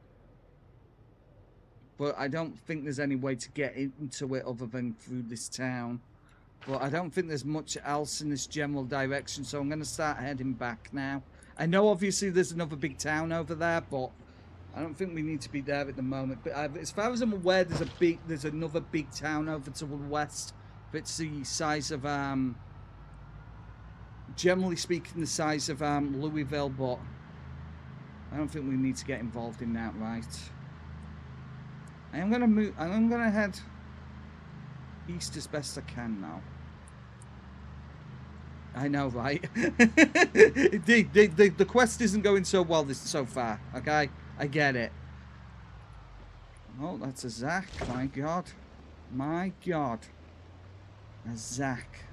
But I don't think there's any way to get into it other than through this town. But I don't think there's much else in this general direction, so I'm going to start heading back now. I know, obviously, there's another big town over there, but I don't think we need to be there at the moment. But as far as I'm aware, there's another big town over to the west. But it's the size of, generally speaking, the size of Louisville, but I don't think we need to get involved in that, right? I'm gonna head east as best I can now. I know, right? The quest isn't going so well so far, okay? I get it. Oh, that's a Zach. My God. My God. A Zach.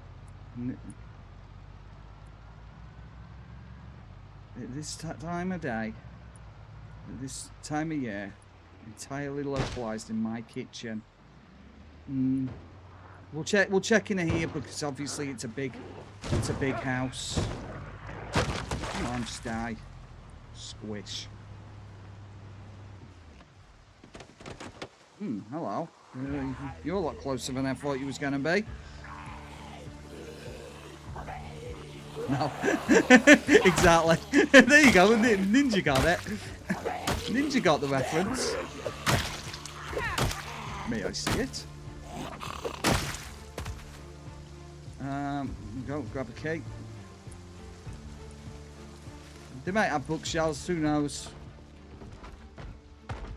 At this time of day, at this time of year, entirely localized in my kitchen. We'll check in here because obviously it's a big house. Come on, just die. Squish. Hello. You're a lot closer than I thought you was gonna be. No. Exactly. There you go. Ninja got it. Ninja got the reference. May I see it? Go grab a cake. They might have bookshelves. Who knows?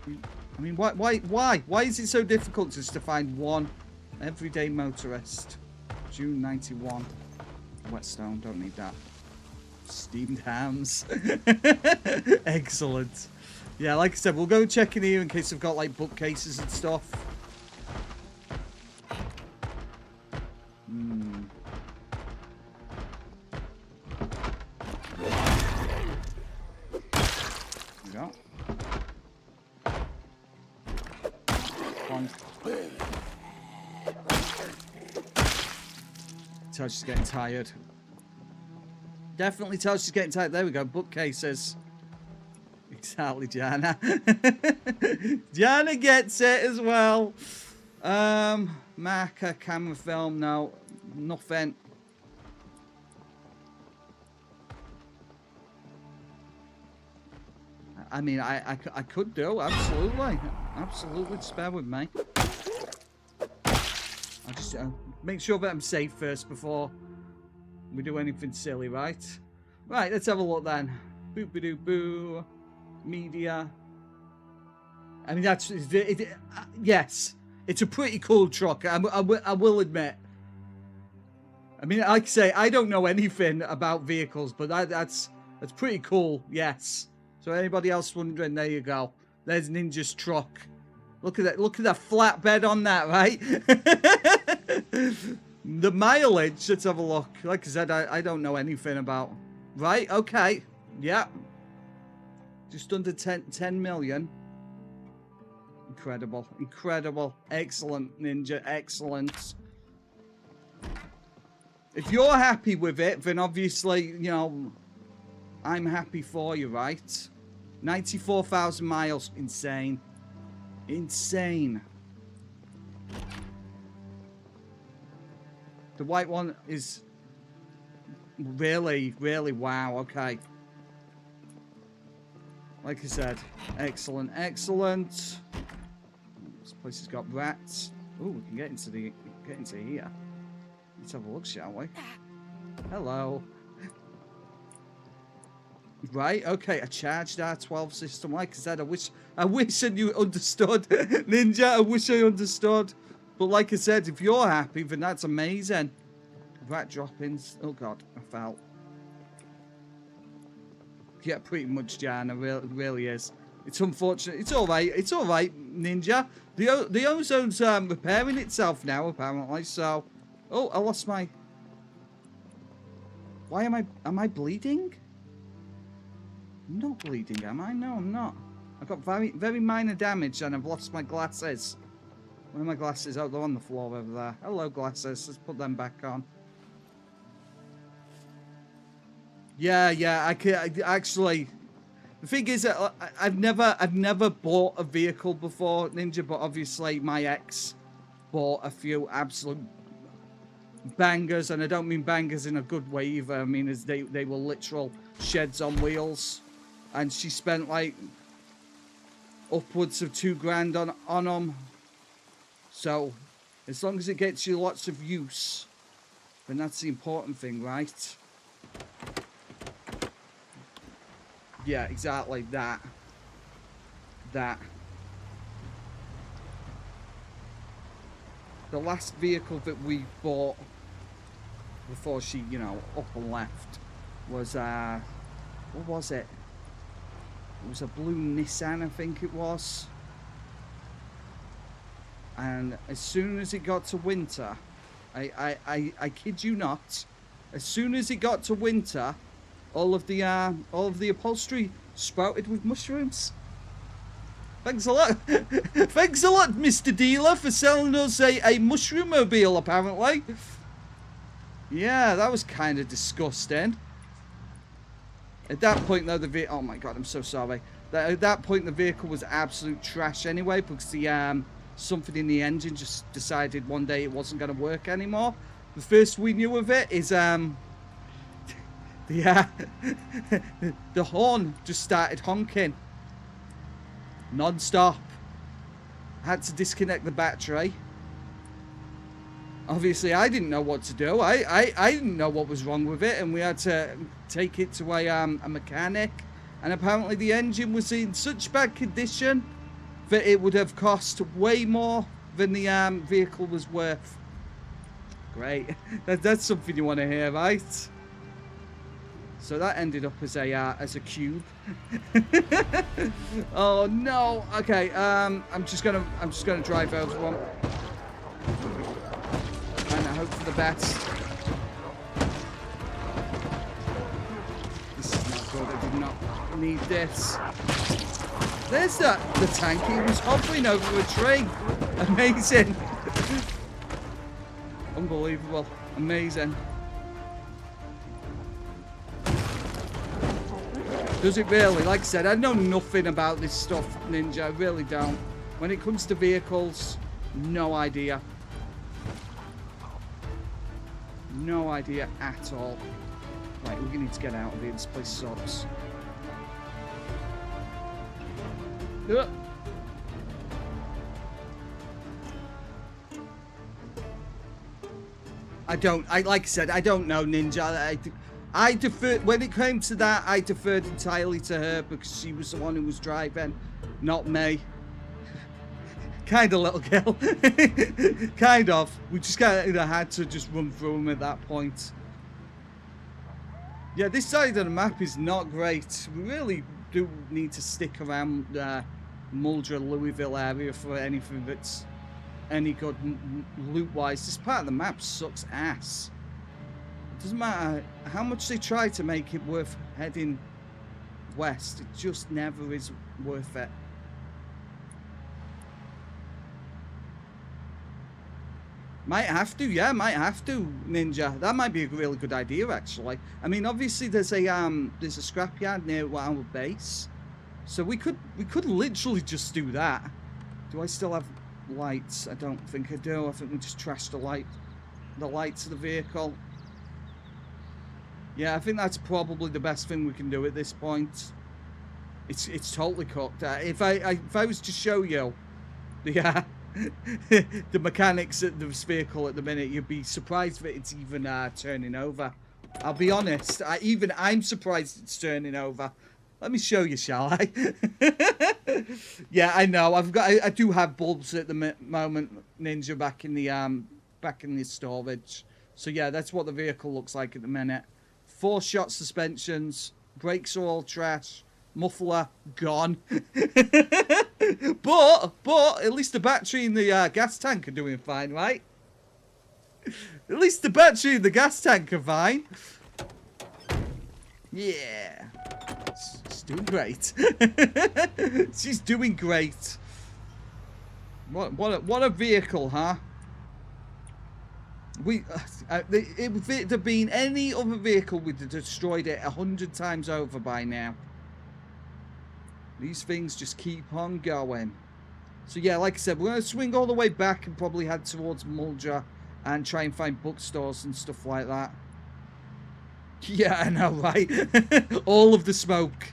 I mean, why is it so difficult just to find one everyday motorist? June 91. Whetstone. Don't need that. Steamed hams. Excellent. Yeah, like I said, we'll go check in here in case we've got like bookcases and stuff. There we go. Tells she's getting tired. Definitely tells she's getting tired. There we go. Bookcases. Exactly, Jana. Jana gets it as well. Marker, camera film, no. Nothing. I mean, I could do, absolutely. Absolutely, just bear with me. I'll just make sure that I'm safe first before we do anything silly, right? Right, let's have a look then. Boop-a-doo-boo. Media. I mean, that's... yes. It's a pretty cool truck, I will admit. I mean, like I say, I don't know anything about vehicles, but that's pretty cool, yes. So anybody else wondering, there you go. There's Ninja's truck. Look at that flatbed on that, right? The mileage, let's have a look. Like I said, I don't know anything about. Right, okay. Yeah. Just under 10 million. Incredible. Incredible. Excellent, Ninja. Excellent. If you're happy with it, then obviously, you know, I'm happy for you, right? 94,000 miles. Insane. Insane. The white one is really, really wow. Okay. Like I said, excellent, excellent. This place has got rats. Oh, we can get into here. Let's have a look, shall we? Hello. Right, okay, a charged R12 system. Like I said, I wish I knew understood. Ninja, I wish I understood. But like I said, if you're happy, then that's amazing. Rat droppings. Oh god, I fell. Yeah, pretty much, Jan. It really is. It's unfortunate. It's alright. It's alright, Ninja. The ozone's repairing itself now, apparently, so... Oh, I lost my... Why am I bleeding? I'm not bleeding, am I? No, I'm not. I got very, very minor damage and I've lost my glasses. Where are my glasses? Oh, they're on the floor over there. Hello, glasses. Let's put them back on. Yeah, I actually... The thing is that I've never bought a vehicle before, Ninja, but obviously my ex bought a few absolute bangers, and I don't mean bangers in a good way either. I mean, as they were literal sheds on wheels, and she spent like upwards of $2,000 on them. So as long as it gets you lots of use, then that's the important thing, right? Yeah, exactly that. The last vehicle that we bought before she, you know, up and left was, what was it? It was a blue Nissan, I think it was. And as soon as it got to winter, I kid you not, as soon as it got to winter, all of the upholstery sprouted with mushrooms. Thanks a lot. Thanks a lot, Mr. Dealer, for selling us a mushroom mobile, apparently. Yeah, that was kind of disgusting. At that point, though, the vehicle... Oh, my God, I'm so sorry. At that point, the vehicle was absolute trash anyway, because the something in the engine just decided one day it wasn't going to work anymore. The first we knew of it is... the horn just started honking non-stop. Had to disconnect the battery. Obviously, I didn't know what to do. I didn't know what was wrong with it, and we had to take it to a mechanic. And apparently, the engine was in such bad condition that it would have cost way more than the vehicle was worth. Great. That's something you want to hear, right? So that ended up as a cube. Oh no. Okay. I'm just gonna drive over one. And I hope for the best. This is not good. I did not need this. There's the tank. He was hovering over a tree. Amazing. Unbelievable. Amazing. Does it really? Like I said, I know nothing about this stuff, Ninja. I really don't. When it comes to vehicles, no idea. No idea at all. Right, we need to get out of here. This place sucks. like I said, I don't know, Ninja. I deferred, when it came to that, I deferred entirely to her because she was the one who was driving, not me. Kind of, little girl. Kind of. We just kind of had to just run through them at that point. Yeah, this side of the map is not great. We really do need to stick around Muldra, Louisville area for anything that's any good loot-wise. This part of the map sucks ass. It doesn't matter how much they try to make it worth heading west. It just never is worth it. Might have to, yeah, might have to, Ninja. That might be a really good idea, actually. I mean, obviously there's a scrapyard near our base, so we could literally just do that. Do I still have lights? I don't think I do. I think we just trashed the lights of the vehicle. Yeah, I think that's probably the best thing we can do at this point. It's totally cooked. If I was to show you the the mechanics of this vehicle at the minute, you'd be surprised that it's even turning over. I'll be honest. I'm surprised it's turning over. Let me show you, shall I? Yeah, I know. I do have bulbs at the moment, Ninja, back in the storage. So yeah, that's what the vehicle looks like at the minute. 4-shot suspensions, brakes are all trash, muffler gone. but at least the battery in the gas tank are doing fine, right? At least the battery in the gas tank are fine. Yeah. She's doing great. She's doing great. What a vehicle, huh? If it had been any other vehicle, we'd have destroyed it 100 times over by now. These things just keep on going. So yeah, like I said, we're going to swing all the way back and probably head towards Muldra and try and find bookstores and stuff like that. Yeah, I know, right? All of the smoke.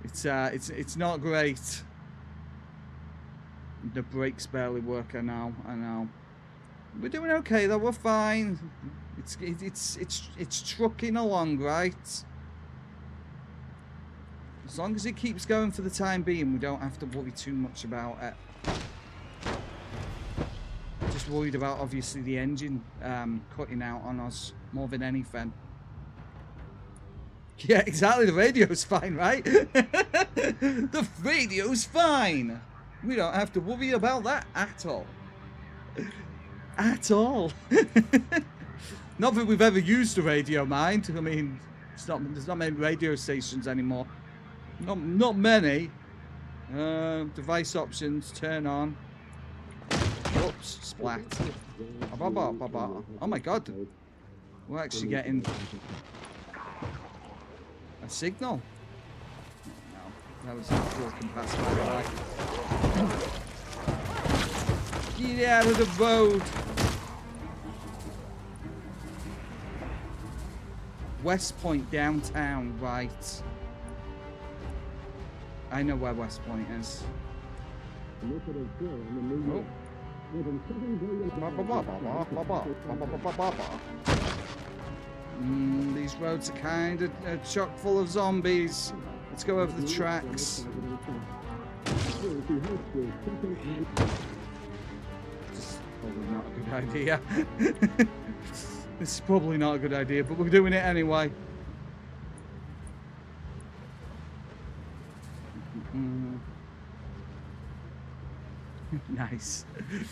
It's not great. The brakes barely work. I know. We're doing okay though. We're fine. It's trucking along, right? As long as it keeps going for the time being, we don't have to worry too much about it. Just worried about obviously the engine cutting out on us more than anything. Yeah, exactly. The radio's fine, right? The radio's fine. We don't have to worry about that at all. At all. Not that we've ever used a radio, mind. I mean, there's not many radio stations anymore. Not many. Device options, turn on. Oops, splat. Oh my god. We're actually getting a signal. That was walking past by the way. Get out of the road. West Point downtown, right. I know where West Point is. Oh. These roads are kind of chock full of zombies. Let's go over the tracks. This is probably not a good idea. This is probably not a good idea, but we're doing it anyway. Nice. Oh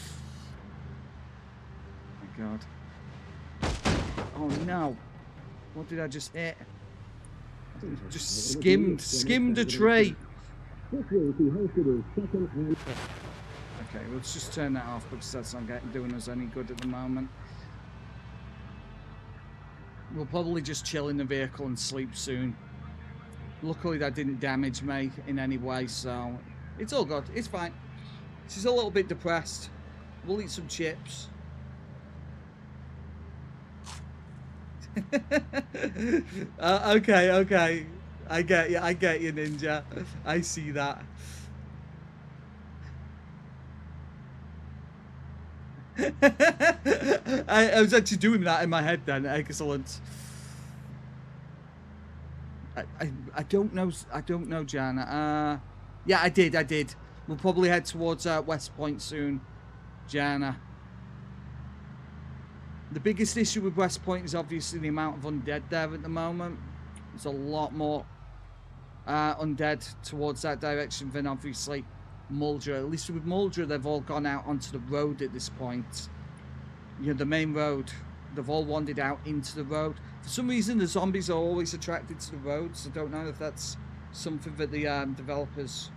my god. Oh no. What did I just hit? Just skimmed a tree. Okay, let's just turn that off because that's not doing us any good at the moment. We'll probably just chill in the vehicle and sleep soon. Luckily that didn't damage me in any way, so it's all good. It's fine. She's a little bit depressed. We'll eat some chips. Okay. I get you, Ninja. I see that. I was actually doing that in my head then. Excellent. I don't know. I don't know, Jana. Yeah, I did. We'll probably head towards West Point soon, Jana. The biggest issue with West Point is obviously the amount of undead there at the moment. There's a lot more undead towards that direction than obviously Muldra. At least with Muldra, they've all gone out onto the road at this point. You know, the main road. They've all wandered out into the road. For some reason, the zombies are always attracted to the roads. I don't know if that's something that the developers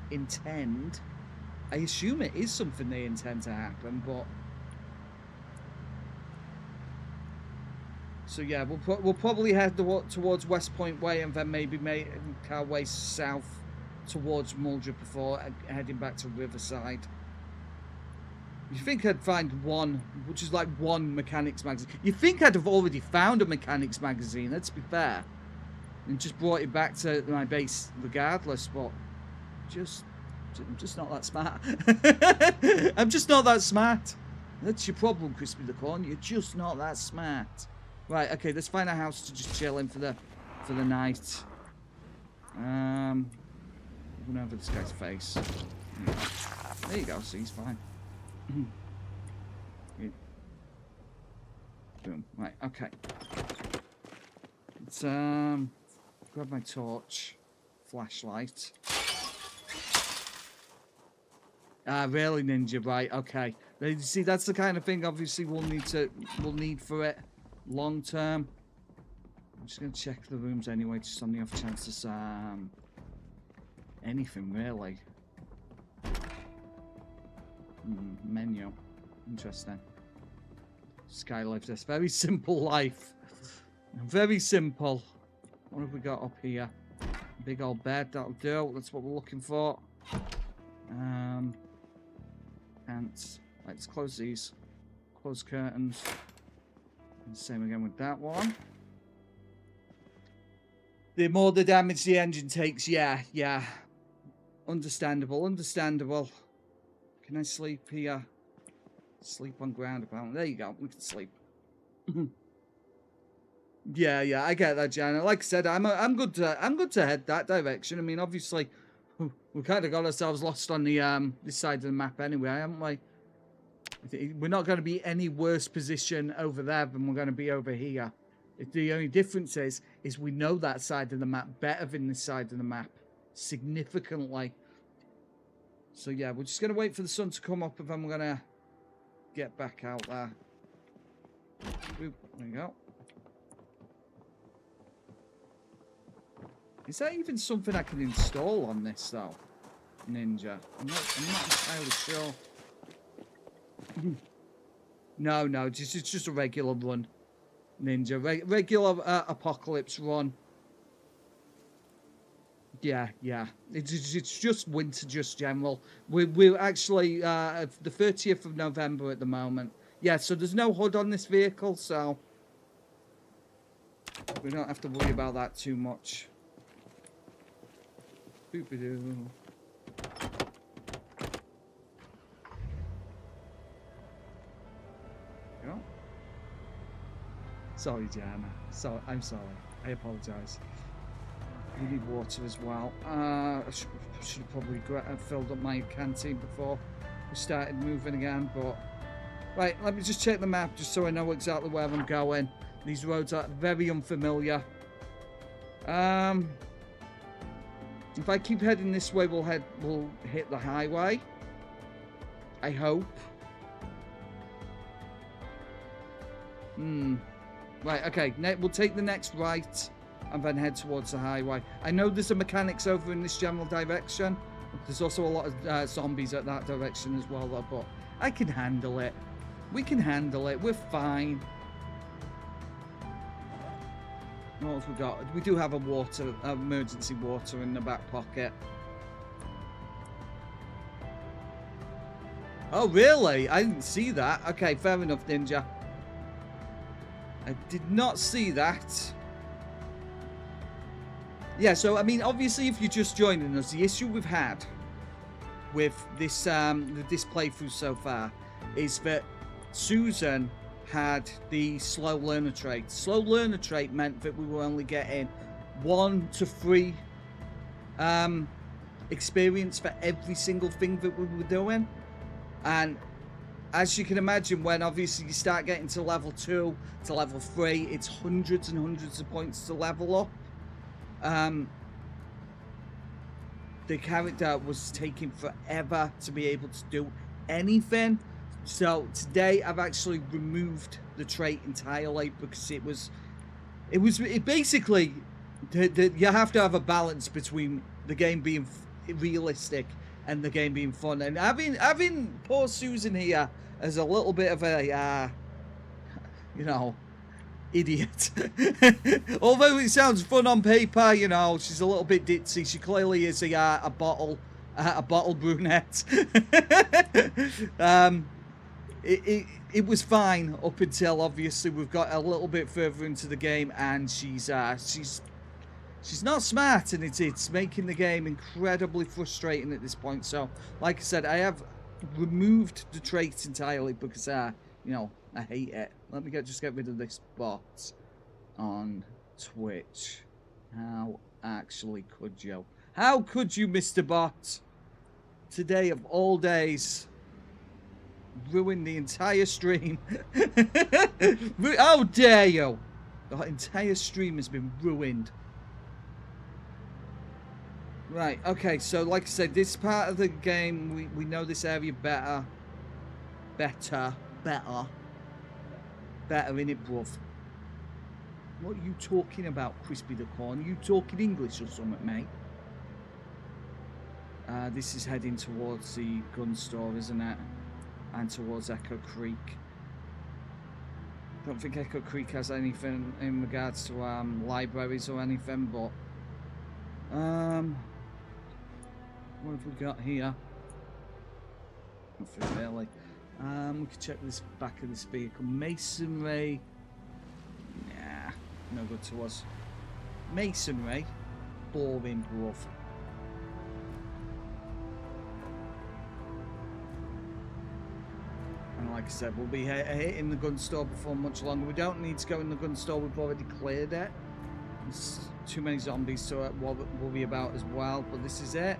intend. I assume it is something they intend to happen, but... So yeah, we'll probably head towards West Point Way and then maybe make our way south towards Muldra before heading back to Riverside. You think I'd find one, which is like one mechanics magazine. You think I'd have already found a mechanics magazine, let's be fair. And just brought it back to my base regardless, but I'm just not that smart. I'm just not that smart. That's your problem, Crispy the Corn. You're just not that smart. Right, okay, let's find a house to just chill in for the night. I'm going over this guy's face. There you go, see, he's fine. Boom. Right, okay. Let's grab my torch, flashlight. Really, Ninja, right, okay. You see, that's the kind of thing obviously we'll need for it long term. I'm just gonna check the rooms anyway, just on the off chance there's anything really. Menu. Interesting. Sky lives this very simple life. Very simple. What have we got up here? Big old bed, that'll do. That's what we're looking for. Ants. Right, let's close these. Close curtains. And same again with that one. The more the damage the engine takes, yeah. Understandable. Can I sleep here? Sleep on ground, apparently. There you go. We can sleep. Yeah. I get that, Jana. Like I said, I'm good to head that direction. I mean, obviously, we kind of got ourselves lost on the this side of the map anyway, haven't we? We're not going to be any worse position over there than we're going to be over here. The only difference is we know that side of the map better than this side of the map significantly. So yeah, we're just going to wait for the sun to come up and then we're going to get back out there. Oop, there you go. Is that even something I can install on this though, Ninja? I'm not entirely sure. No, it's just a regular run, Ninja. Regular apocalypse run. Yeah. It's just winter, just general. We're actually the 30th of November at the moment. Yeah, so there's no HUD on this vehicle, so we don't have to worry about that too much. Boop-a-doo. Go. Sorry, Jana. I'm sorry. I apologise. We need water as well. I should have probably filled up my canteen before we started moving again, but... Right, let me just check the map just so I know exactly where I'm going. These roads are very unfamiliar. If I keep heading this way, we'll hit the highway. I hope. Right, okay. We'll take the next right and then head towards the highway. I know there's a mechanics over in this general direction. There's also a lot of zombies at that direction as well, though, but I can handle it. We can handle it. We're fine. What have we got? We do have emergency water in the back pocket. Oh, really? I didn't see that. Okay, fair enough, Ninja. I did not see that. Yeah, so, I mean, obviously, if you're just joining us, the issue we've had with this this playthrough so far is that Susan had the slow learner trait. Slow learner trait meant that we were only getting 1 to 3 experience for every single thing that we were doing. And as you can imagine, when obviously you start getting to level 2 to level 3, it's hundreds and hundreds of points to level up. The character was taking forever to be able to do anything. So today I've actually removed the trait entirely because it basically you have to have a balance between the game being realistic and the game being fun. And having poor Susan here as a little bit of a you know, idiot. Although it sounds fun on paper, you know, she's a little bit ditzy. She clearly is a bottle brunette. It was fine up until obviously we've got a little bit further into the game, and she's not smart, and it's making the game incredibly frustrating at this point. So, like I said, I have removed the trait entirely because you know, I hate it. Let me just get rid of this bot on Twitch. How actually could you? How could you, Mr. Bot? Today of all days, ruin the entire stream. How dare you? The entire stream has been ruined. Right, okay, so like I said, this part of the game, we know this area better. Better in it, bruv. What are you talking about, Crispy the Corn? You talking English or something, mate? This is heading towards the gun store, isn't it? And towards Echo Creek. Don't think Echo Creek has anything in regards to libraries or anything, but what have we got here? Nothing really. We can check this back of this vehicle. Masonry. Nah, no good to us. Masonry. Boring, bruv. And like I said, we'll be hitting the gun store before much longer. We don't need to go in the gun store. We've already cleared it. There's too many zombies to worry about as well. But this is it.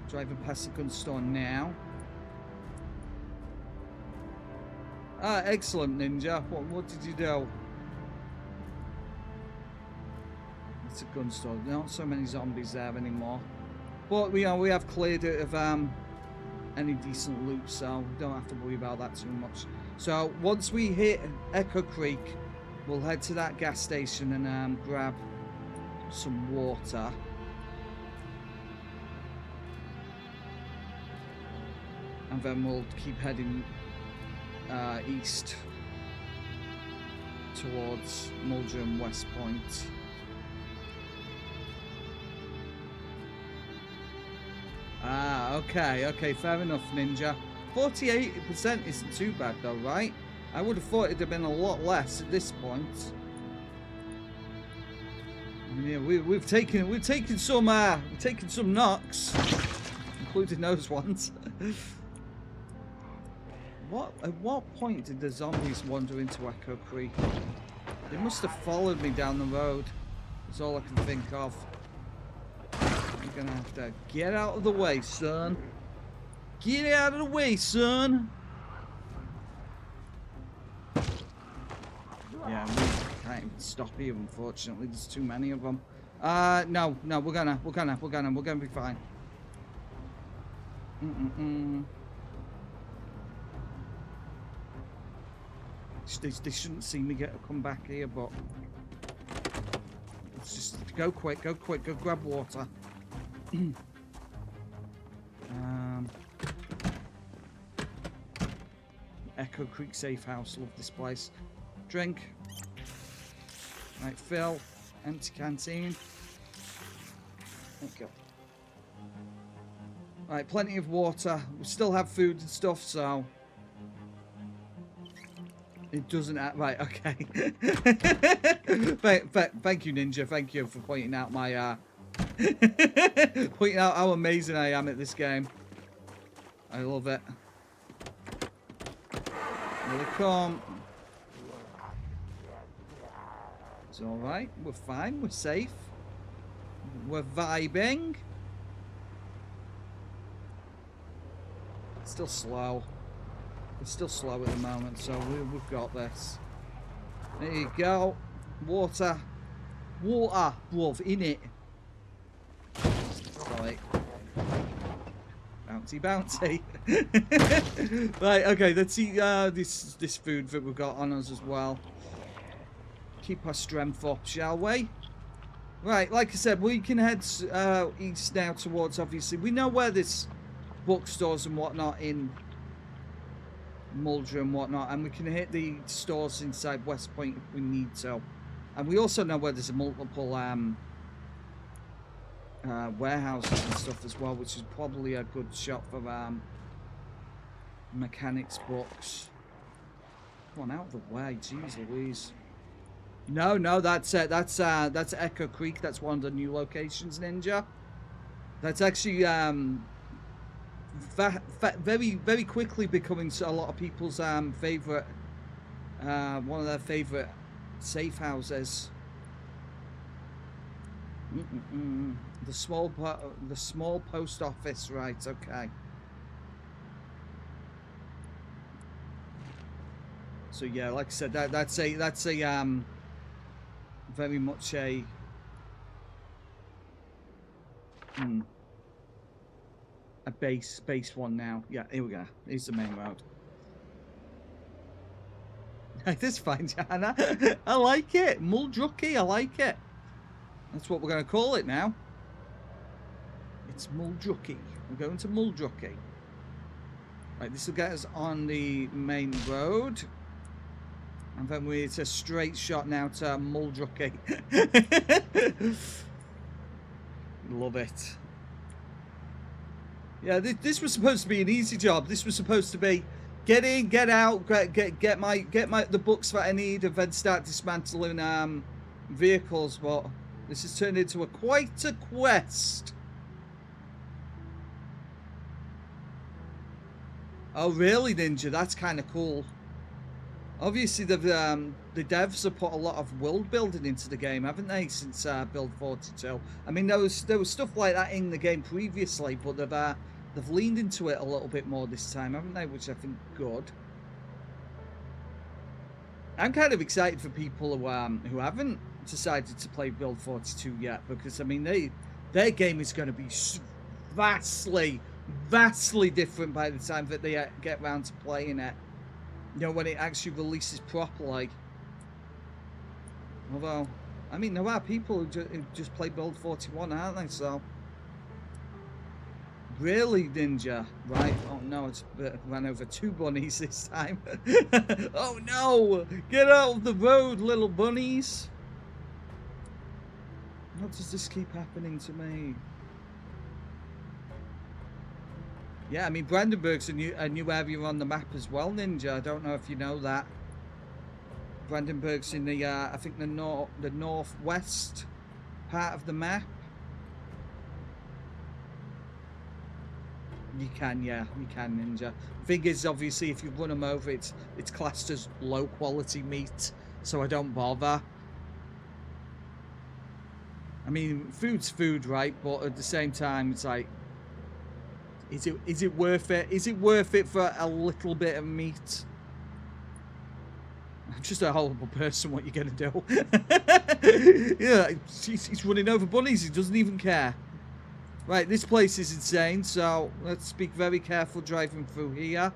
Driving past the gun store now. Ah, excellent, Ninja. What did you do? It's a gun store. Not so many zombies there anymore. But we have cleared it of any decent loot, so we don't have to worry about that too much. So once we hit Echo Creek, we'll head to that gas station and grab some water. And then we'll keep heading east towards Mulder and West Point. Ah, okay, fair enough, Ninja. 48% isn't too bad though, right? I would have thought it'd have been a lot less at this point. Yeah, we've taken some knocks, including those ones. At what point did the zombies wander into Echo Creek? They must have followed me down the road. That's all I can think of. I'm gonna have to get out of the way, son. Get out of the way, son. Yeah, we can't even stop here, unfortunately. There's too many of them. No, we're gonna be fine. They shouldn't see me come back here, but let's just go quick, go grab water. Echo Creek Safe House, love this place. Drink. Right, fill. Empty canteen. There we go. Right, plenty of water. We still have food and stuff, so it doesn't act right. Okay. Thank you, Ninja. Thank you for pointing out my pointing out how amazing I am at this game. I love it. Here they come. It's alright. We're fine. We're safe. We're vibing. It's still slow. It's still slow at the moment, so we've got this. There you go. Water. Water, bruv, in it. Sorry. Bouncy, bouncy. Right, okay, let's eat this food that we've got on us as well. Keep our strength up, shall we? Right, like I said, we can head east now towards, obviously, we know where there's bookstores and whatnot in Muldra and whatnot, and we can hit the stores inside West Point if we need to. And we also know where there's multiple warehouses and stuff as well, which is probably a good shop for mechanics books. Come on, out of the way, jeez Louise. No, that's Echo Creek. That's one of the new locations, Ninja. That's actually very quickly becoming a lot of people's favorite, one of their favorite safe houses. The small post office, right? Okay. So yeah, like I said, that's a very much a base one now. Yeah, here we go. Here's the main road. This is fine, Jana. I like it. Muldrucky, I like it. That's what we're going to call it now. It's Muldrucky. We're going to Muldrucky. Right, this will get us on the main road. And then it's a straight shot now to Muldrucky. Love it. Yeah, this was supposed to be an easy job. This was supposed to be get in, get out, get the books that I need, and then start dismantling vehicles. But this has turned into quite a quest. Oh really, Ninja? That's kind of cool. Obviously, the devs have put a lot of world building into the game, haven't they? Since Build 42. I mean, there was stuff like that in the game previously, but they've leaned into it a little bit more this time, haven't they? Which I think good. I'm kind of excited for people who haven't decided to play Build 42 yet, because I mean their game is going to be vastly different by the time that they get around to playing it. You know, when it actually releases properly. Although, I mean, there are people who just play Build 41, aren't they? So, really, Ninja? Right? Oh no, it's ran over 2 bunnies this time. Oh no! Get out of the road, little bunnies! How does this keep happening to me? Yeah, I mean, Brandenburg's a new area on the map as well, Ninja. I don't know if you know that. Brandenburg's in the, I think the northwest part of the map. You can, yeah, you can, Ninja. Thing is, obviously, if you run them over, it's classed as low quality meat, so I don't bother. I mean, food's food, right? But at the same time, it's like, is it worth it? Is it worth it for a little bit of meat? I'm just a horrible person. What you gonna do? Yeah, he's running over bunnies. He doesn't even care. Right, this place is insane. So let's be very careful driving through here.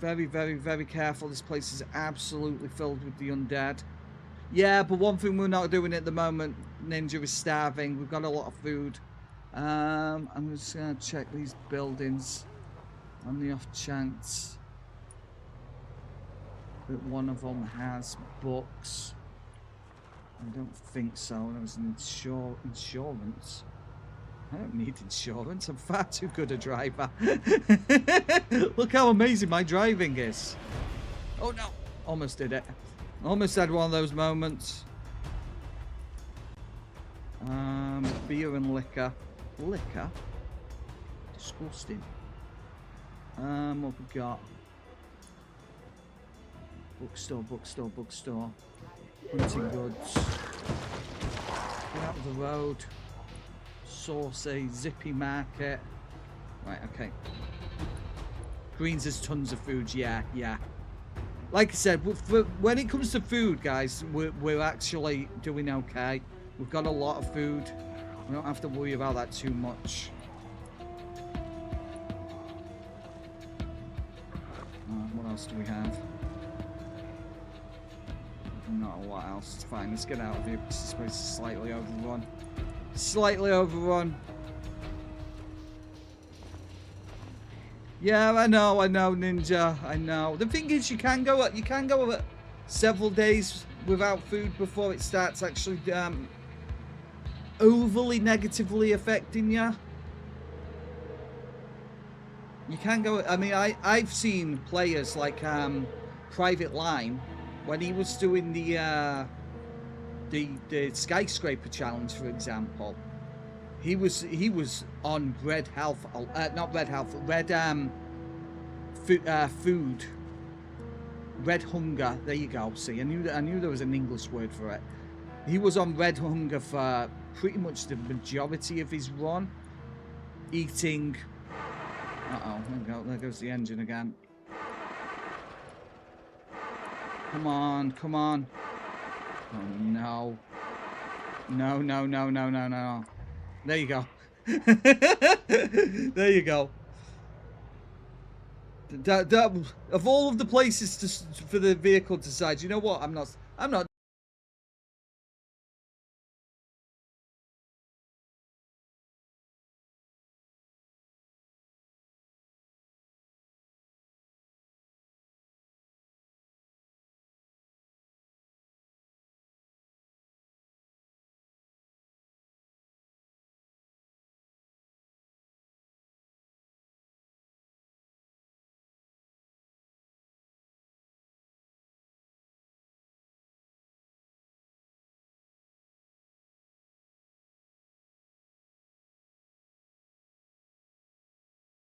Very, very, very careful. This place is absolutely filled with the undead. Yeah, but one thing we're not doing at the moment, Ninja, is starving. We've got a lot of food. I'm just going to check these buildings on the off chance that one of them has books. I don't think so. There's an insurance. I don't need insurance. I'm far too good a driver. Look how amazing my driving is. Oh no! Almost did it. Almost had one of those moments. Beer and liquor. Liquor? Disgusting. What we got? Bookstore, bookstore, bookstore. Hunting goods. Get out of the road. Saucy, zippy market. Right, okay. Greens has tons of food, yeah. Like I said, when it comes to food, guys, we're actually doing okay. We've got a lot of food. We don't have to worry about that too much. What else do we have? Not a lot else. It's fine. Let's get out of here. This place is slightly overrun. Slightly overrun. Yeah, I know, Ninja. I know. The thing is, you can go several days without food before it starts actually overly negatively affecting you. You can go. I mean, I've seen players like Private Line when he was doing the skyscraper challenge, for example. He was on red health, not red health, red food, red hunger. There you go. See, I knew there was an English word for it. He was on red hunger for pretty much the majority of his run, eating. Uh-oh, there goes the engine again. Come on, come on. Oh no. No. There you go. There you go. That of all of the places for the vehicle to decide, you know what? I'm not